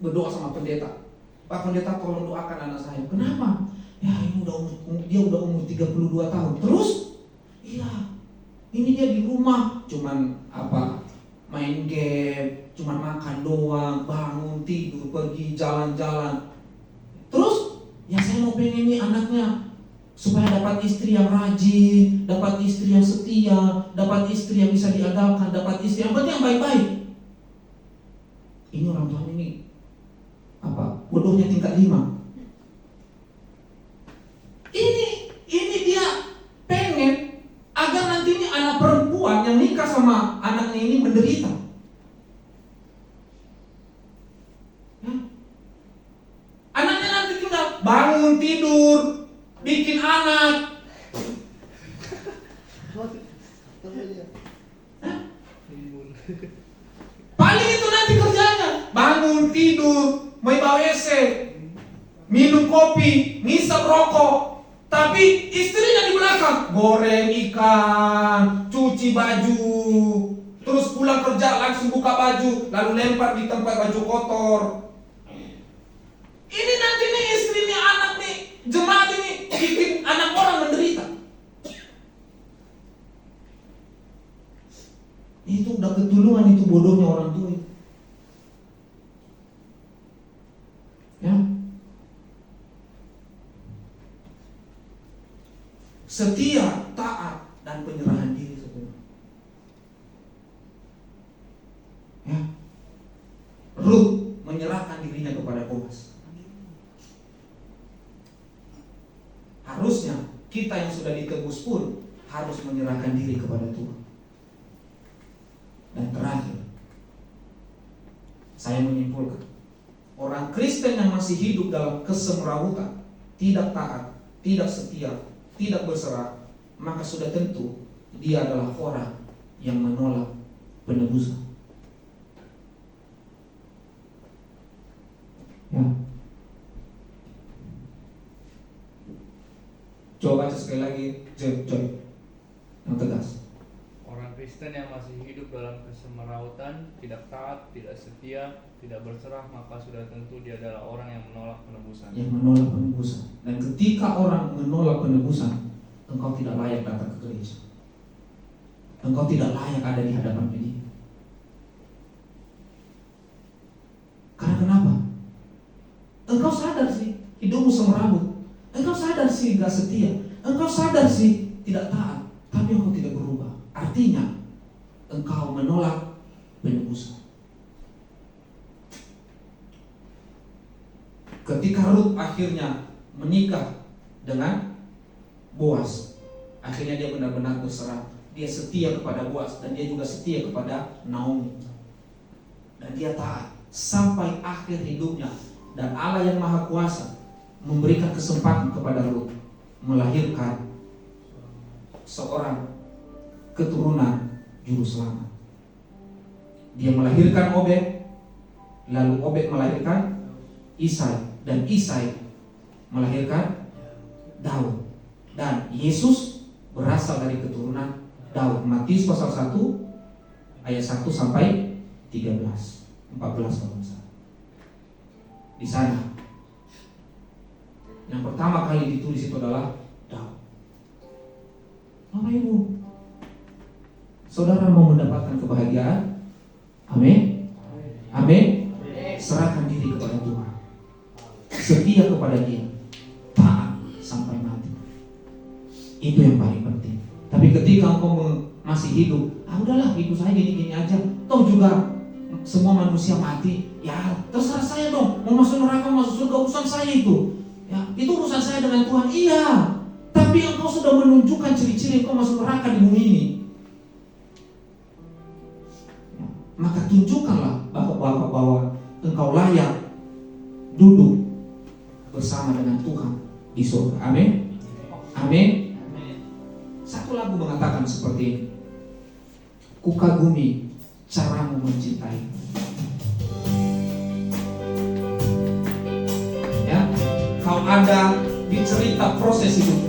Berdoa sama pendeta. Pak pendeta tolong doakan anak saya. Kenapa? Ya ini dia udah umur 32 tahun. Terus? Iya. Ini dia di rumah cuman main game, cuman makan doang, bangun, tidur, pergi jalan-jalan. Terus? Ya saya mau pengen nih anaknya supaya dapat istri yang rajin, dapat istri yang setia, dapat istri yang bisa diandalkan, dapat istri yang penting yang baik-baik. Ini orang tua ini bodohnya tingkat 5. Ini dia pengen agar nantinya anak perempuan yang nikah sama anaknya ini menderita. Anaknya nanti tinggal bangun tidur, bikin anak. Paling itu nanti kerjanya bangun tidur, mau bawa WC, minum kopi, ngisap rokok. Tapi istrinya di belakang goreng ikan, cuci baju, terus pulang kerja langsung buka baju, lalu lempar di tempat baju kotor. Ini nanti nih istri nih, anak nih, jemaat ini bikin anak orang menderita. Itu udah ketulungan, itu bodohnya orang tua itu. Ya. Setia, taat, dan penyerahan diri sebenarnya. Ya. Ruth menyerahkan dirinya kepada Boaz. Harusnya kita yang sudah ditebus pun harus menyerahkan diri kepada Tuhan. Dan terakhir, saya menyimpulkan, orang Kristen yang masih hidup dalam kesemrawutan, tidak taat, tidak setia, tidak berserah, maka sudah tentu dia adalah orang yang menolak penebusan. Ya. Coba baca sekali lagi, Joy, yang tegas. Orang Kristen yang masih hidup dalam kesemrawutan, tidak taat, tidak setia, tidak berserah, maka sudah tentu dia adalah orang yang menolak penebusan. Yang menolak penebusan. Dan ketika orang menolak penebusan, engkau tidak layak datang ke gereja. Engkau tidak layak ada di hadapan dia. Karena kenapa? Engkau sadar sih hidupmu semrawut. Engkau sadar sih gak setia. Engkau sadar sih tidak taat. Tapi engkau tidak berubah. Artinya engkau menolak penebusan. Ketika Ruth akhirnya menikah dengan Boaz, akhirnya dia benar-benar berserah. Dia setia kepada Boaz dan dia juga setia kepada Naomi. Dan dia taat sampai akhir hidupnya. Dan Allah yang Maha Kuasa memberikan kesempatan kepada Ruth melahirkan seorang keturunan juru selamat. Dia melahirkan Obed, lalu Obed melahirkan Isai, dan Isai melahirkan Daud. Dan Yesus berasal dari keturunan Daud. Matius pasal 1 ayat 1 sampai 13, 14 kalau tidak salah. Di sana yang pertama kali ditulis itu adalah Daud. Bapak Ibu, saudara mau mendapatkan kebahagiaan? Amin. Amin. Serahkan diri kepada setia kepada Dia, taat sampai mati. Itu yang paling penting. Tapi ketika engkau masih hidup, udahlah hidup saya gini-gini aja, toh juga semua manusia mati, ya terserah saya dong, mau masuk neraka masuk surga urusan saya itu. Ya, itu urusan saya dengan Tuhan. Iya, tapi engkau sudah menunjukkan ciri-ciri engkau masuk neraka di bumi ini. Ya, maka tunjukkanlah bahwa engkau layak duduk bersama dengan Tuhan di surga. Amin. Amin. Satu lagu mengatakan seperti ini. Ku kagumi caramu mencintai. Ya, kau ada di cerita proses hidup.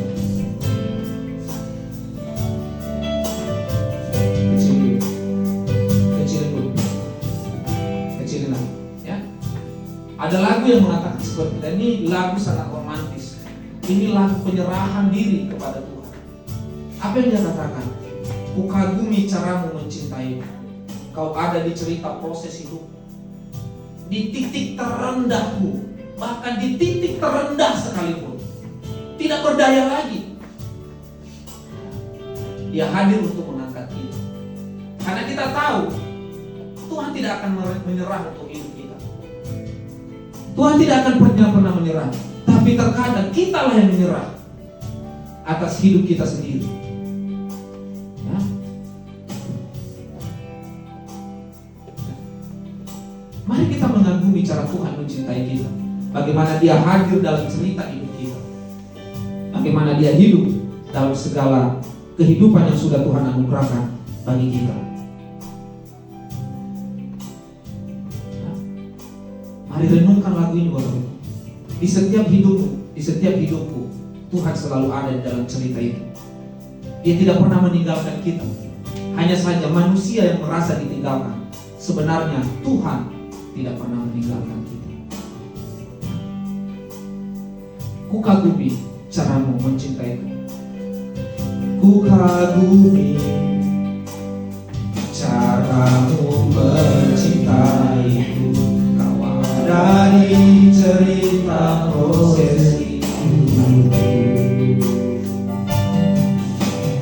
Kecilin lagi. Ya, ada lagu yang mengatakan seperti ini. Ini lagu sangat romantis. Ini lagu penyerahan diri kepada Tuhan. Apa yang dia katakan? Ku kagumi caramu mencintai. Kau ada di cerita proses hidup. Di titik terendahku, bahkan di titik terendah sekalipun, tidak berdaya lagi, Dia hadir untuk mengangkat kita. Karena kita tahu Tuhan tidak akan menyerah untuk hidup kita. Tuhan tidak akan pernah menyerah. Tapi terkadang kitalah yang menyerah atas hidup kita sendiri. Ya. Mari kita mengagumi cara Tuhan mencintai kita. Bagaimana Dia hadir dalam cerita hidup kita. Bagaimana Dia hidup dalam segala kehidupan yang sudah Tuhan anugerahkan bagi kita. Mari renungkan lagu ini, Bapak. Di setiap hidupmu, di setiap hidupku, Tuhan selalu ada di dalam cerita itu. Dia tidak pernah meninggalkan kita. Hanya saja manusia yang merasa ditinggalkan. Sebenarnya Tuhan tidak pernah meninggalkan kita. Ku kagumi caramu mencintaiku. Ku kagumi caramu mencintaiku. Kau ada di cerita proses hidup.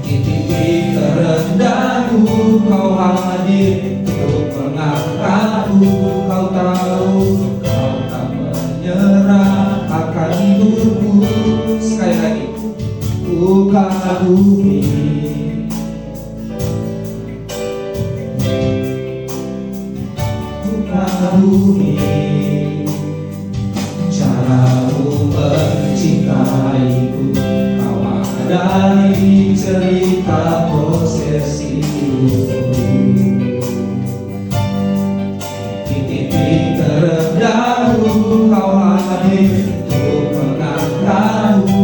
Di titik terendahku kau hadir untuk mengangkatku. Kau tahu kau tak menyerah akan hidupku. Sekali lagi, ku kagumi caramu mencintaiku. Kau ada di cerita proses hidupku. Di titik terendahku kau hadir untuk mengangkatku.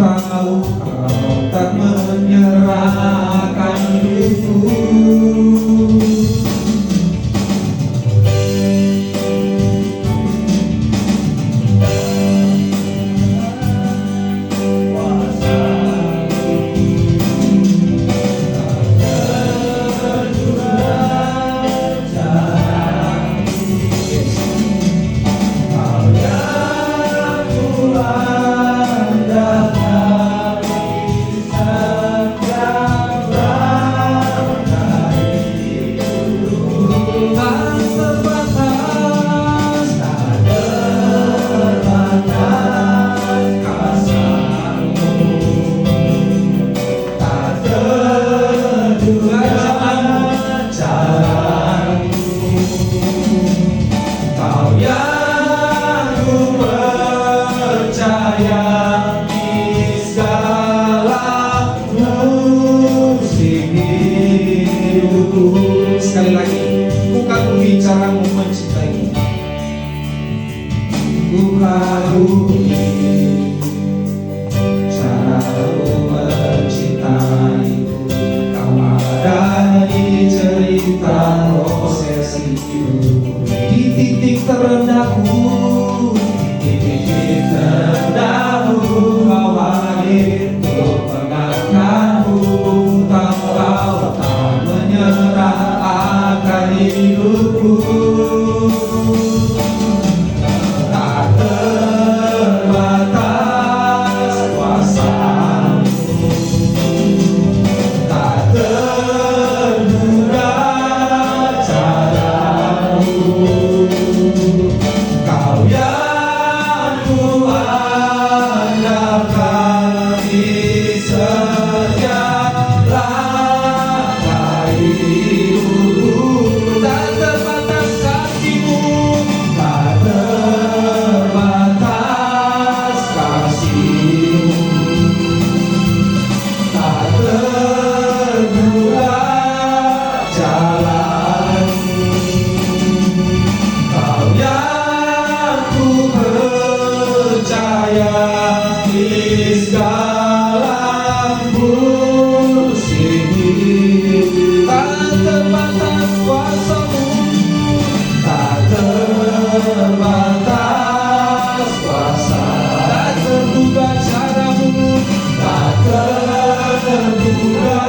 Tahu kau tak menyerahkan hidupku. Sekali lagi, ku kagumi caramu mencintai. Ku kagumi caramu mencintai. Kau ada di cerita proses hidup. Di titik terendahku, di titik terendahku kau hadir untuk mengangkatku. Kau tak menyerah akan hidupku. Tak terbatas kuasa, tak terduga caramu, tak terduga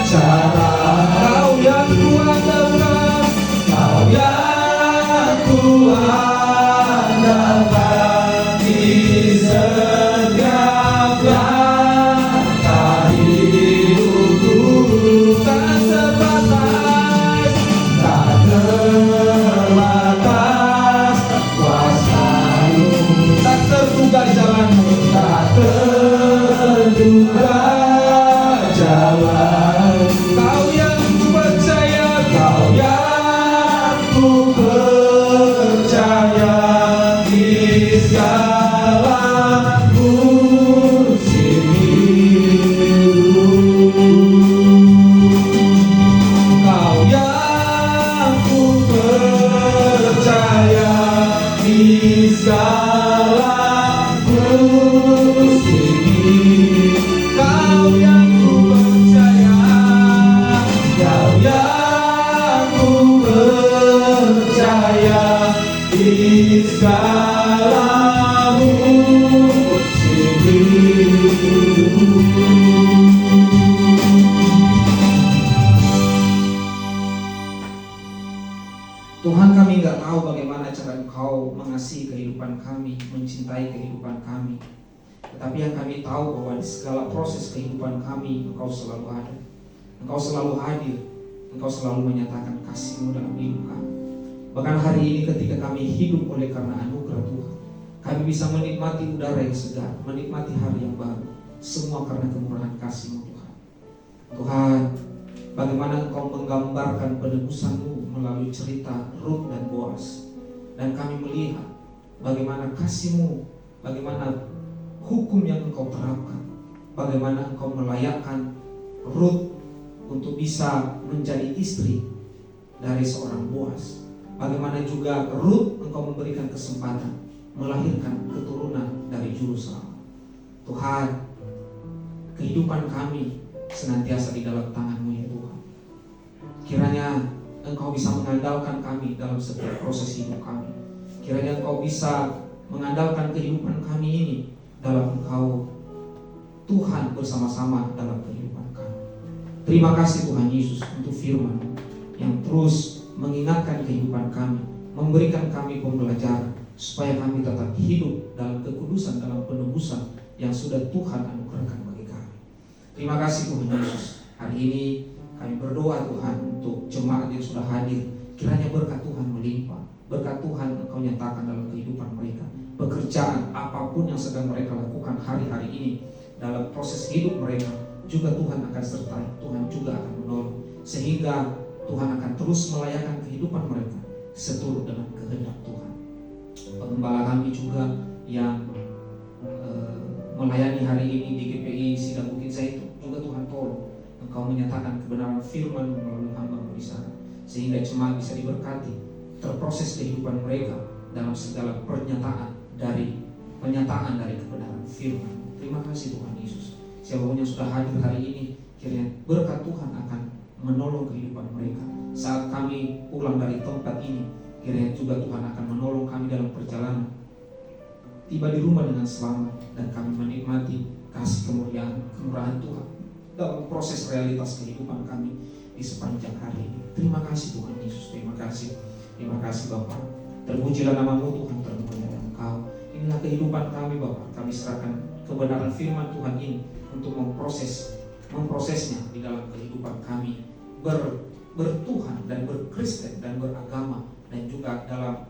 cara. Kau yang kuandalkan, Kau yang kuandalkan di setiap langkah hidupku, tak terbatas, tak terbatas kuasa-Mu, tak terduga jalanmu, tak terduga jalan. Kau yang kupercaya, Kau yang ku percaya di segala musim hidup. Kau yang ku percaya di segala musim hidup. Kau yang kupercaya, Kau yang ku percaya di segala musim hidup. Tuhan, kami nggak tahu bagaimana cara Engkau mengasihi kehidupan kami, mencintai kehidupan kami. Tetapi yang kami tahu bahwa di segala proses kehidupan kami, Engkau selalu ada. Engkau selalu hadir. Engkau selalu menyatakan kasih-Mu dalam hidup kami. Bahkan hari ini ketika kami hidup oleh karena anugerah Tuhan, kami bisa menikmati udara yang segar, menikmati hari yang baru. Semua karena kemurahan kasih-Mu Tuhan. Tuhan, bagaimana Engkau menggambarkan penebusan-Mu melalui cerita Rut dan Boaz. Dan kami melihat bagaimana kasih-Mu, bagaimana hukum yang Engkau terapkan, bagaimana Engkau melayakkan Rut untuk bisa menjadi istri dari seorang Boaz. Bagaimana juga Rut Engkau memberikan kesempatan melahirkan keturunan dari juru selamat. Tuhan, kehidupan kami senantiasa di dalam tangan-Mu ya Tuhan. Kiranya Engkau bisa mengandalkan kami dalam setiap proses hidup kami. Kiranya Engkau bisa mengandalkan kehidupan kami ini dalam Engkau, Tuhan, bersama-sama dalam kehidupan kami. Terima kasih Tuhan Yesus untuk firman yang terus mengingatkan kehidupan kami, memberikan kami pembelajaran supaya kami tetap hidup dalam kekudusan, dalam penebusan yang sudah Tuhan anugerahkan bagi kami. Terima kasih Tuhan Yesus. Hari ini kami berdoa Tuhan untuk jemaat yang sudah hadir. Kiranya berkat Tuhan melimpah, berkat Tuhan Engkau nyatakan dalam kehidupan mereka. Pekerjaan apapun yang sedang mereka lakukan hari-hari ini dalam proses hidup mereka, juga Tuhan akan sertai, Tuhan juga akan menolong, sehingga Tuhan akan terus melayakkan kehidupan mereka seturut dengan kehendak Tuhan. Pengembala kami juga yang melayani hari ini di GPI Sidang Bukit Zaitun, juga Tuhan tolong Engkau menyatakan kebenaran firman melalui hamba-Mu di sana, sehingga jemaat bisa diberkati, terproses kehidupan mereka dalam segala pernyataan dari kebenaran firman. Terima kasih Tuhan Yesus. Siapapun yang sudah hadir hari ini, kiranya berkat Tuhan akan menolong kehidupan mereka. Saat kami pulang dari tempat ini, kiranya juga Tuhan akan menolong kami dalam perjalanan tiba di rumah dengan selamat, dan kami menikmati kasih kemurahan Tuhan dalam proses realitas kehidupan kami di sepanjang hari ini. Terima kasih Tuhan Yesus, terima kasih Bapa. Terpujilah nama-Mu Tuhan, termulialah Engkau. Inilah kehidupan kami Bapa. Kami serahkan kebenaran firman Tuhan ini untuk memprosesnya di dalam kehidupan kami bertuhan dan berkristen dan beragama, dan juga dalam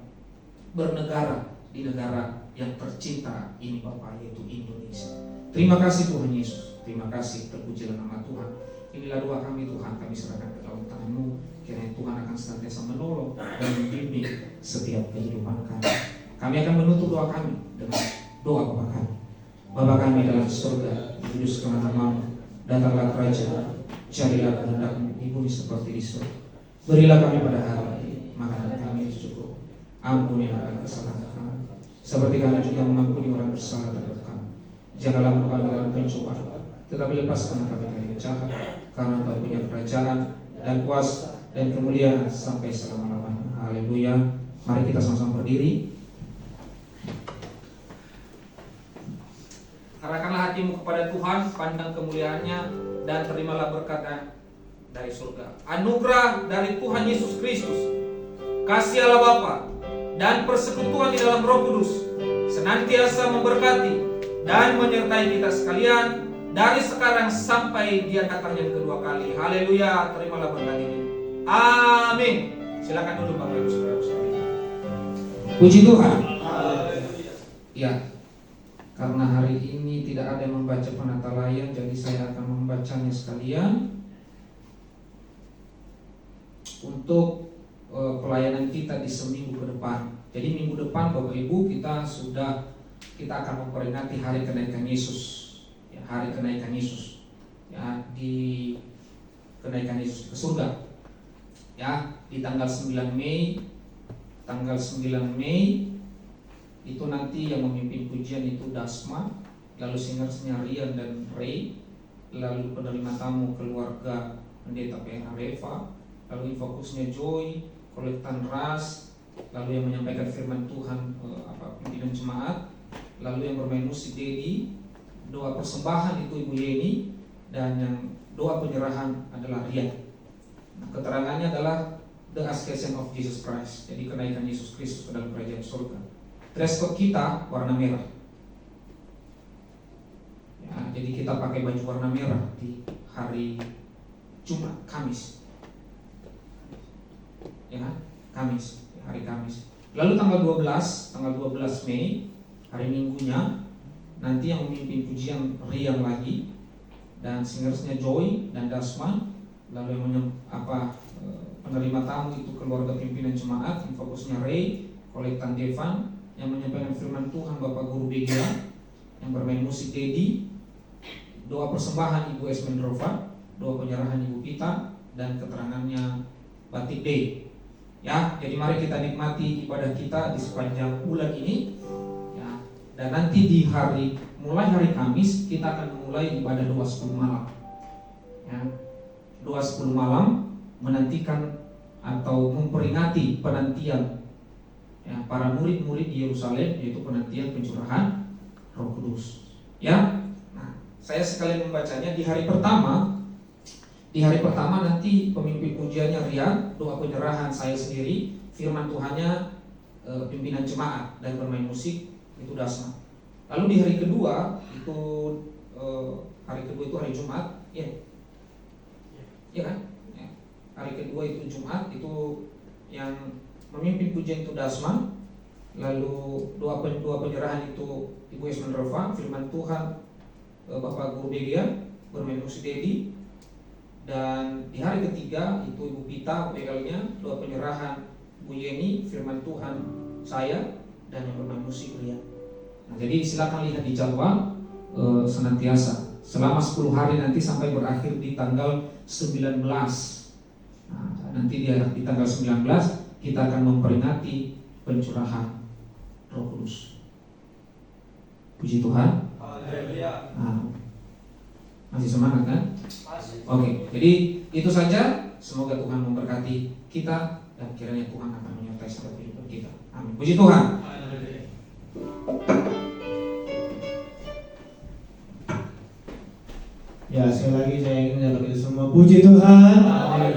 bernegara di negara yang tercinta ini Bapa, yaitu Indonesia. Terima kasih Tuhan Yesus, terima kasih, terpujilah nama Tuhan. Inilah doa kami Tuhan, kami serahkan ke dalam tangan-Mu. Kiranya Tuhan akan senantiasa menolong dan membimbing setiap kehidupan kami. Kami akan menutup doa kami dengan doa Bapa kami. Bapa kami dalam surga, dikuduskanlah nama-Mu, datanglah kerajaan, carilah kehendak-Mu di bumi seperti di surga. Berilah kami pada hari ini makanan kami yang cukup. Ampunilah kesalahan kami, seperti kami juga mengampuni orang bersalah terhadap kami. Janganlah kami dalam pencobaan, tetapi lepaskan kami dari yang jahat, karena Engkau punya kerajaan dan kuasa dan kemuliaan sampai selama-lamanya. Haleluya. Mari kita sama-sama berdiri. Arahkanlah hatimu kepada Tuhan, pandang kemuliaannya, dan terimalah berkat dari surga. Anugerah dari Tuhan Yesus Kristus, kasih Allah Bapa, dan persekutuan di dalam Roh Kudus senantiasa memberkati dan menyertai kita sekalian dari sekarang sampai Dia datang yang kedua kali. Haleluya, terimalah berkat ini. Amin. Silakan duduk Bapak Ibu Saudara sekalian. Puji Tuhan. Ya, karena hari ini tidak ada yang membaca penatalayan, jadi saya akan membacanya sekalian untuk pelayanan kita di seminggu ke depan. Jadi minggu depan Bapak Ibu kita akan memperingati hari kenaikan Yesus, ya, hari kenaikan Yesus, ya, di kenaikan Yesus ke surga, ya, di tanggal 9 Mei. Tanggal 9 Mei itu nanti yang memimpin pujian itu Dasma, lalu singersnya Rian dan Ray, lalu penerima tamu keluarga Pendeta PNH Reva, lalu fokusnya Joy, kolektan Ras, lalu yang menyampaikan firman Tuhan pimpinan jemaat, lalu yang bermain musik Dedi, doa persembahan itu Ibu Yeni, dan yang doa penyerahan adalah Rian. Nah, keterangannya adalah The Ascension of Jesus Christ, jadi kenaikan Yesus Kristus ke dalam kerajaan surga. Dress code kita warna merah, ya, jadi kita pakai baju warna merah di hari Jumat, Kamis, ya, Kamis, hari Kamis. Lalu tanggal 12 Mei, hari Minggunya, nanti yang memimpin pujian Rian lagi, dan singersnya Joy dan Dasman, lalu yang penerima tamu itu keluarga pimpinan jemaat, yang fokusnya Ray, kolektan Devan, yang menyampaikan firman Tuhan Bapak Guru Begia, yang bermain musik Dedi, doa persembahan Ibu Esmendrova, doa penyerahan Ibu Pita, dan keterangannya Batik D. Ya, jadi mari kita nikmati ibadah kita di sepanjang bulan ini, ya. Dan nanti mulai hari Kamis kita akan memulai ibadah doa 10 malam, ya. Doa 10 malam menantikan atau memperingati penantian, ya, para murid-murid di Yerusalem, yaitu penantian pencurahan Roh Kudus. Ya, nah, saya sekalian membacanya di hari pertama. Di hari pertama nanti pemimpin pujiannya Rian, doa penyerahan saya sendiri, firman Tuhannya pimpinan jemaat, dan bermain musik itu Dasma. Lalu di hari kedua itu hari Jumat, ya, ya kan? Ya. Hari kedua itu Jumat, itu yang memimpin pujian itu Dasma. Lalu doa penyerahan itu Ibu Esmendrova, firman Tuhan Bapak Guru Begia, bermain musik Dedi. Dan di hari ketiga itu Ibu Pita PL-nya, doa penyerahan Bu Yeni, firman Tuhan saya, dan yang bermain musik Rian. Nah, jadi silakan lihat di jadwal senantiasa selama 10 hari nanti sampai berakhir di tanggal 19. Nah, nanti di tanggal 19 kita akan memperingati pencurahan Roh Kudus. Puji Tuhan. Nah, masih semangat kan? Oke, jadi itu saja. Semoga Tuhan memberkati kita dan kiranya Tuhan akan menyertai setiap kehidupan kita. Amin. Puji Tuhan. Ya, sekali lagi saya ingin menyapa kita semua. Puji Tuhan.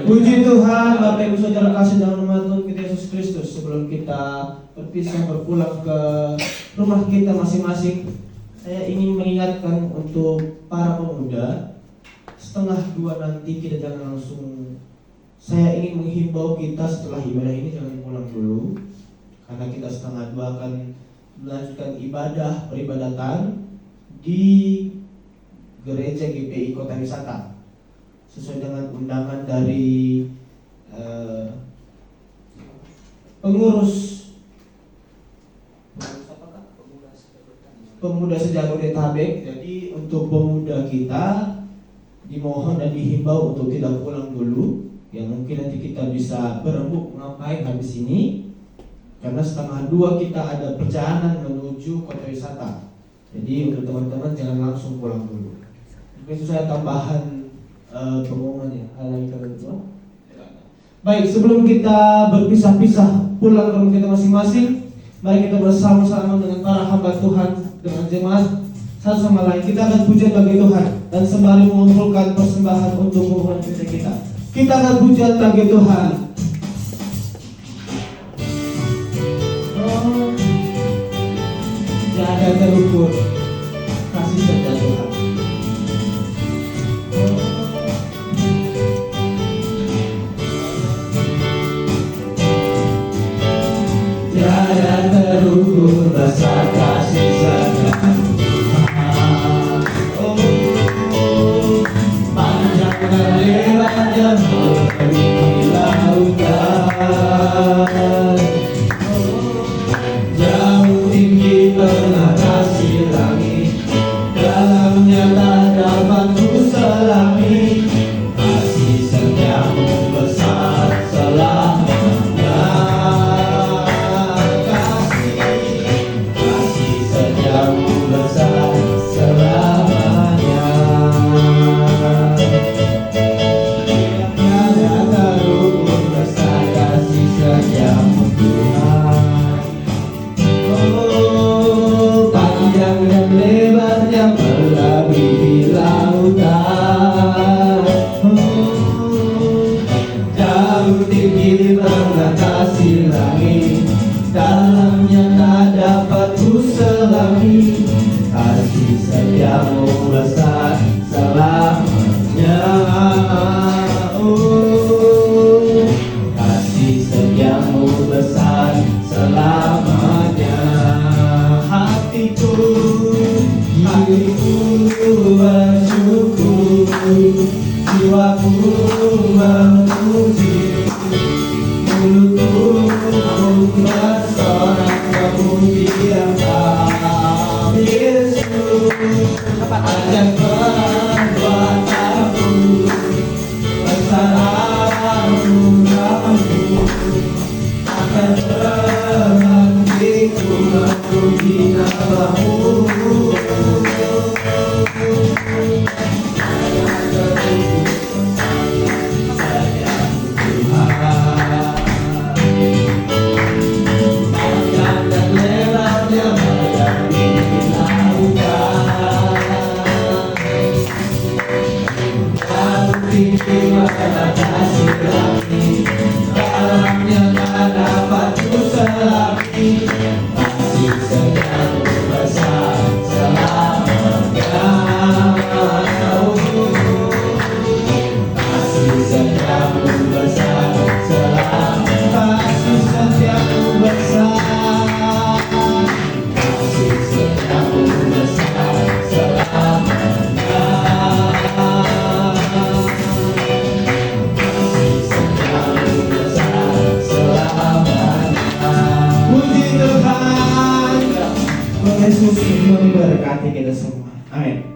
Puji Tuhan. Bapak Ibu Saudara kasih dalam nama Tuhan kita Yesus Kristus. Sebelum kita berpisah berpulang ke rumah kita masing-masing, saya ingin mengingatkan untuk para pemuda, 1:30 nanti kita jangan langsung. Saya ingin menghimbau kita setelah ibadah ini jangan pulang dulu, karena kita 1:30 akan melanjutkan ibadah peribadatan di Gereja GPI Kota Wisata sesuai dengan undangan dari pengurus Pemuda Sejabodetabek. Jadi untuk pemuda kita dimohon dan dihimbau untuk tidak pulang dulu. Ya, mungkin nanti kita bisa berembuk ngapain habis ini, karena 1:30 kita ada perjalanan menuju Kota Wisata. Jadi untuk teman-teman jangan langsung pulang dulu. Itu saya tambahan pengumuman ya. Ada yang kedua. Baik, sebelum kita berpisah-pisah pulang ke rumah kita masing-masing, mari kita bersama-sama dengan para hamba Tuhan, dengan jemaat satu sama lain. Kita akan pujian bagi Tuhan dan sembari mengumpulkan persembahan untuk hubungan kita. Kita akan pujian bagi Tuhan. Oh, jaga terukur kasih setia Tuhan. Tiada terukur rasa kasih setia Tuhan. Oh, panjang dan lebarnya melebihi lautan. Jauh tinggi mengatasi langit, dalamnya tak dapat ku selami. Kasih setiamu besar selamanya. Kasih setiamu besar selamanya. Tiada terukur besar kasih setiamu Tuhan. Oh, panjang dan lebarnya melebihi lautan. Oh, jauh tinggi mengatasi langit, dalamnya tak dapat ku selami. Kasih setiamu besar selamanya. Oh, kasih setiamu besar selamanya. Hatiku bersyukur, jiwaku memuji, mulutku bersorak kemuliaan Yesus. Akan perbuatanmu besar anugerahmu, akan berhentiku memuji namamu. Panjang dan lebarnya melebihi lautan. Jauh tinggi mengatasi langit, dalamnya tak dapat ku selami. Kasih setiamu besar selamanya. Kasih setiamu besar selamanya. Kasih setiamu besar. Kasih setiamu besar selamanya. Kasih setiamu besar selamanya. Puji Tuhan. Tuhan Yesus memberkati kita semua. Amin.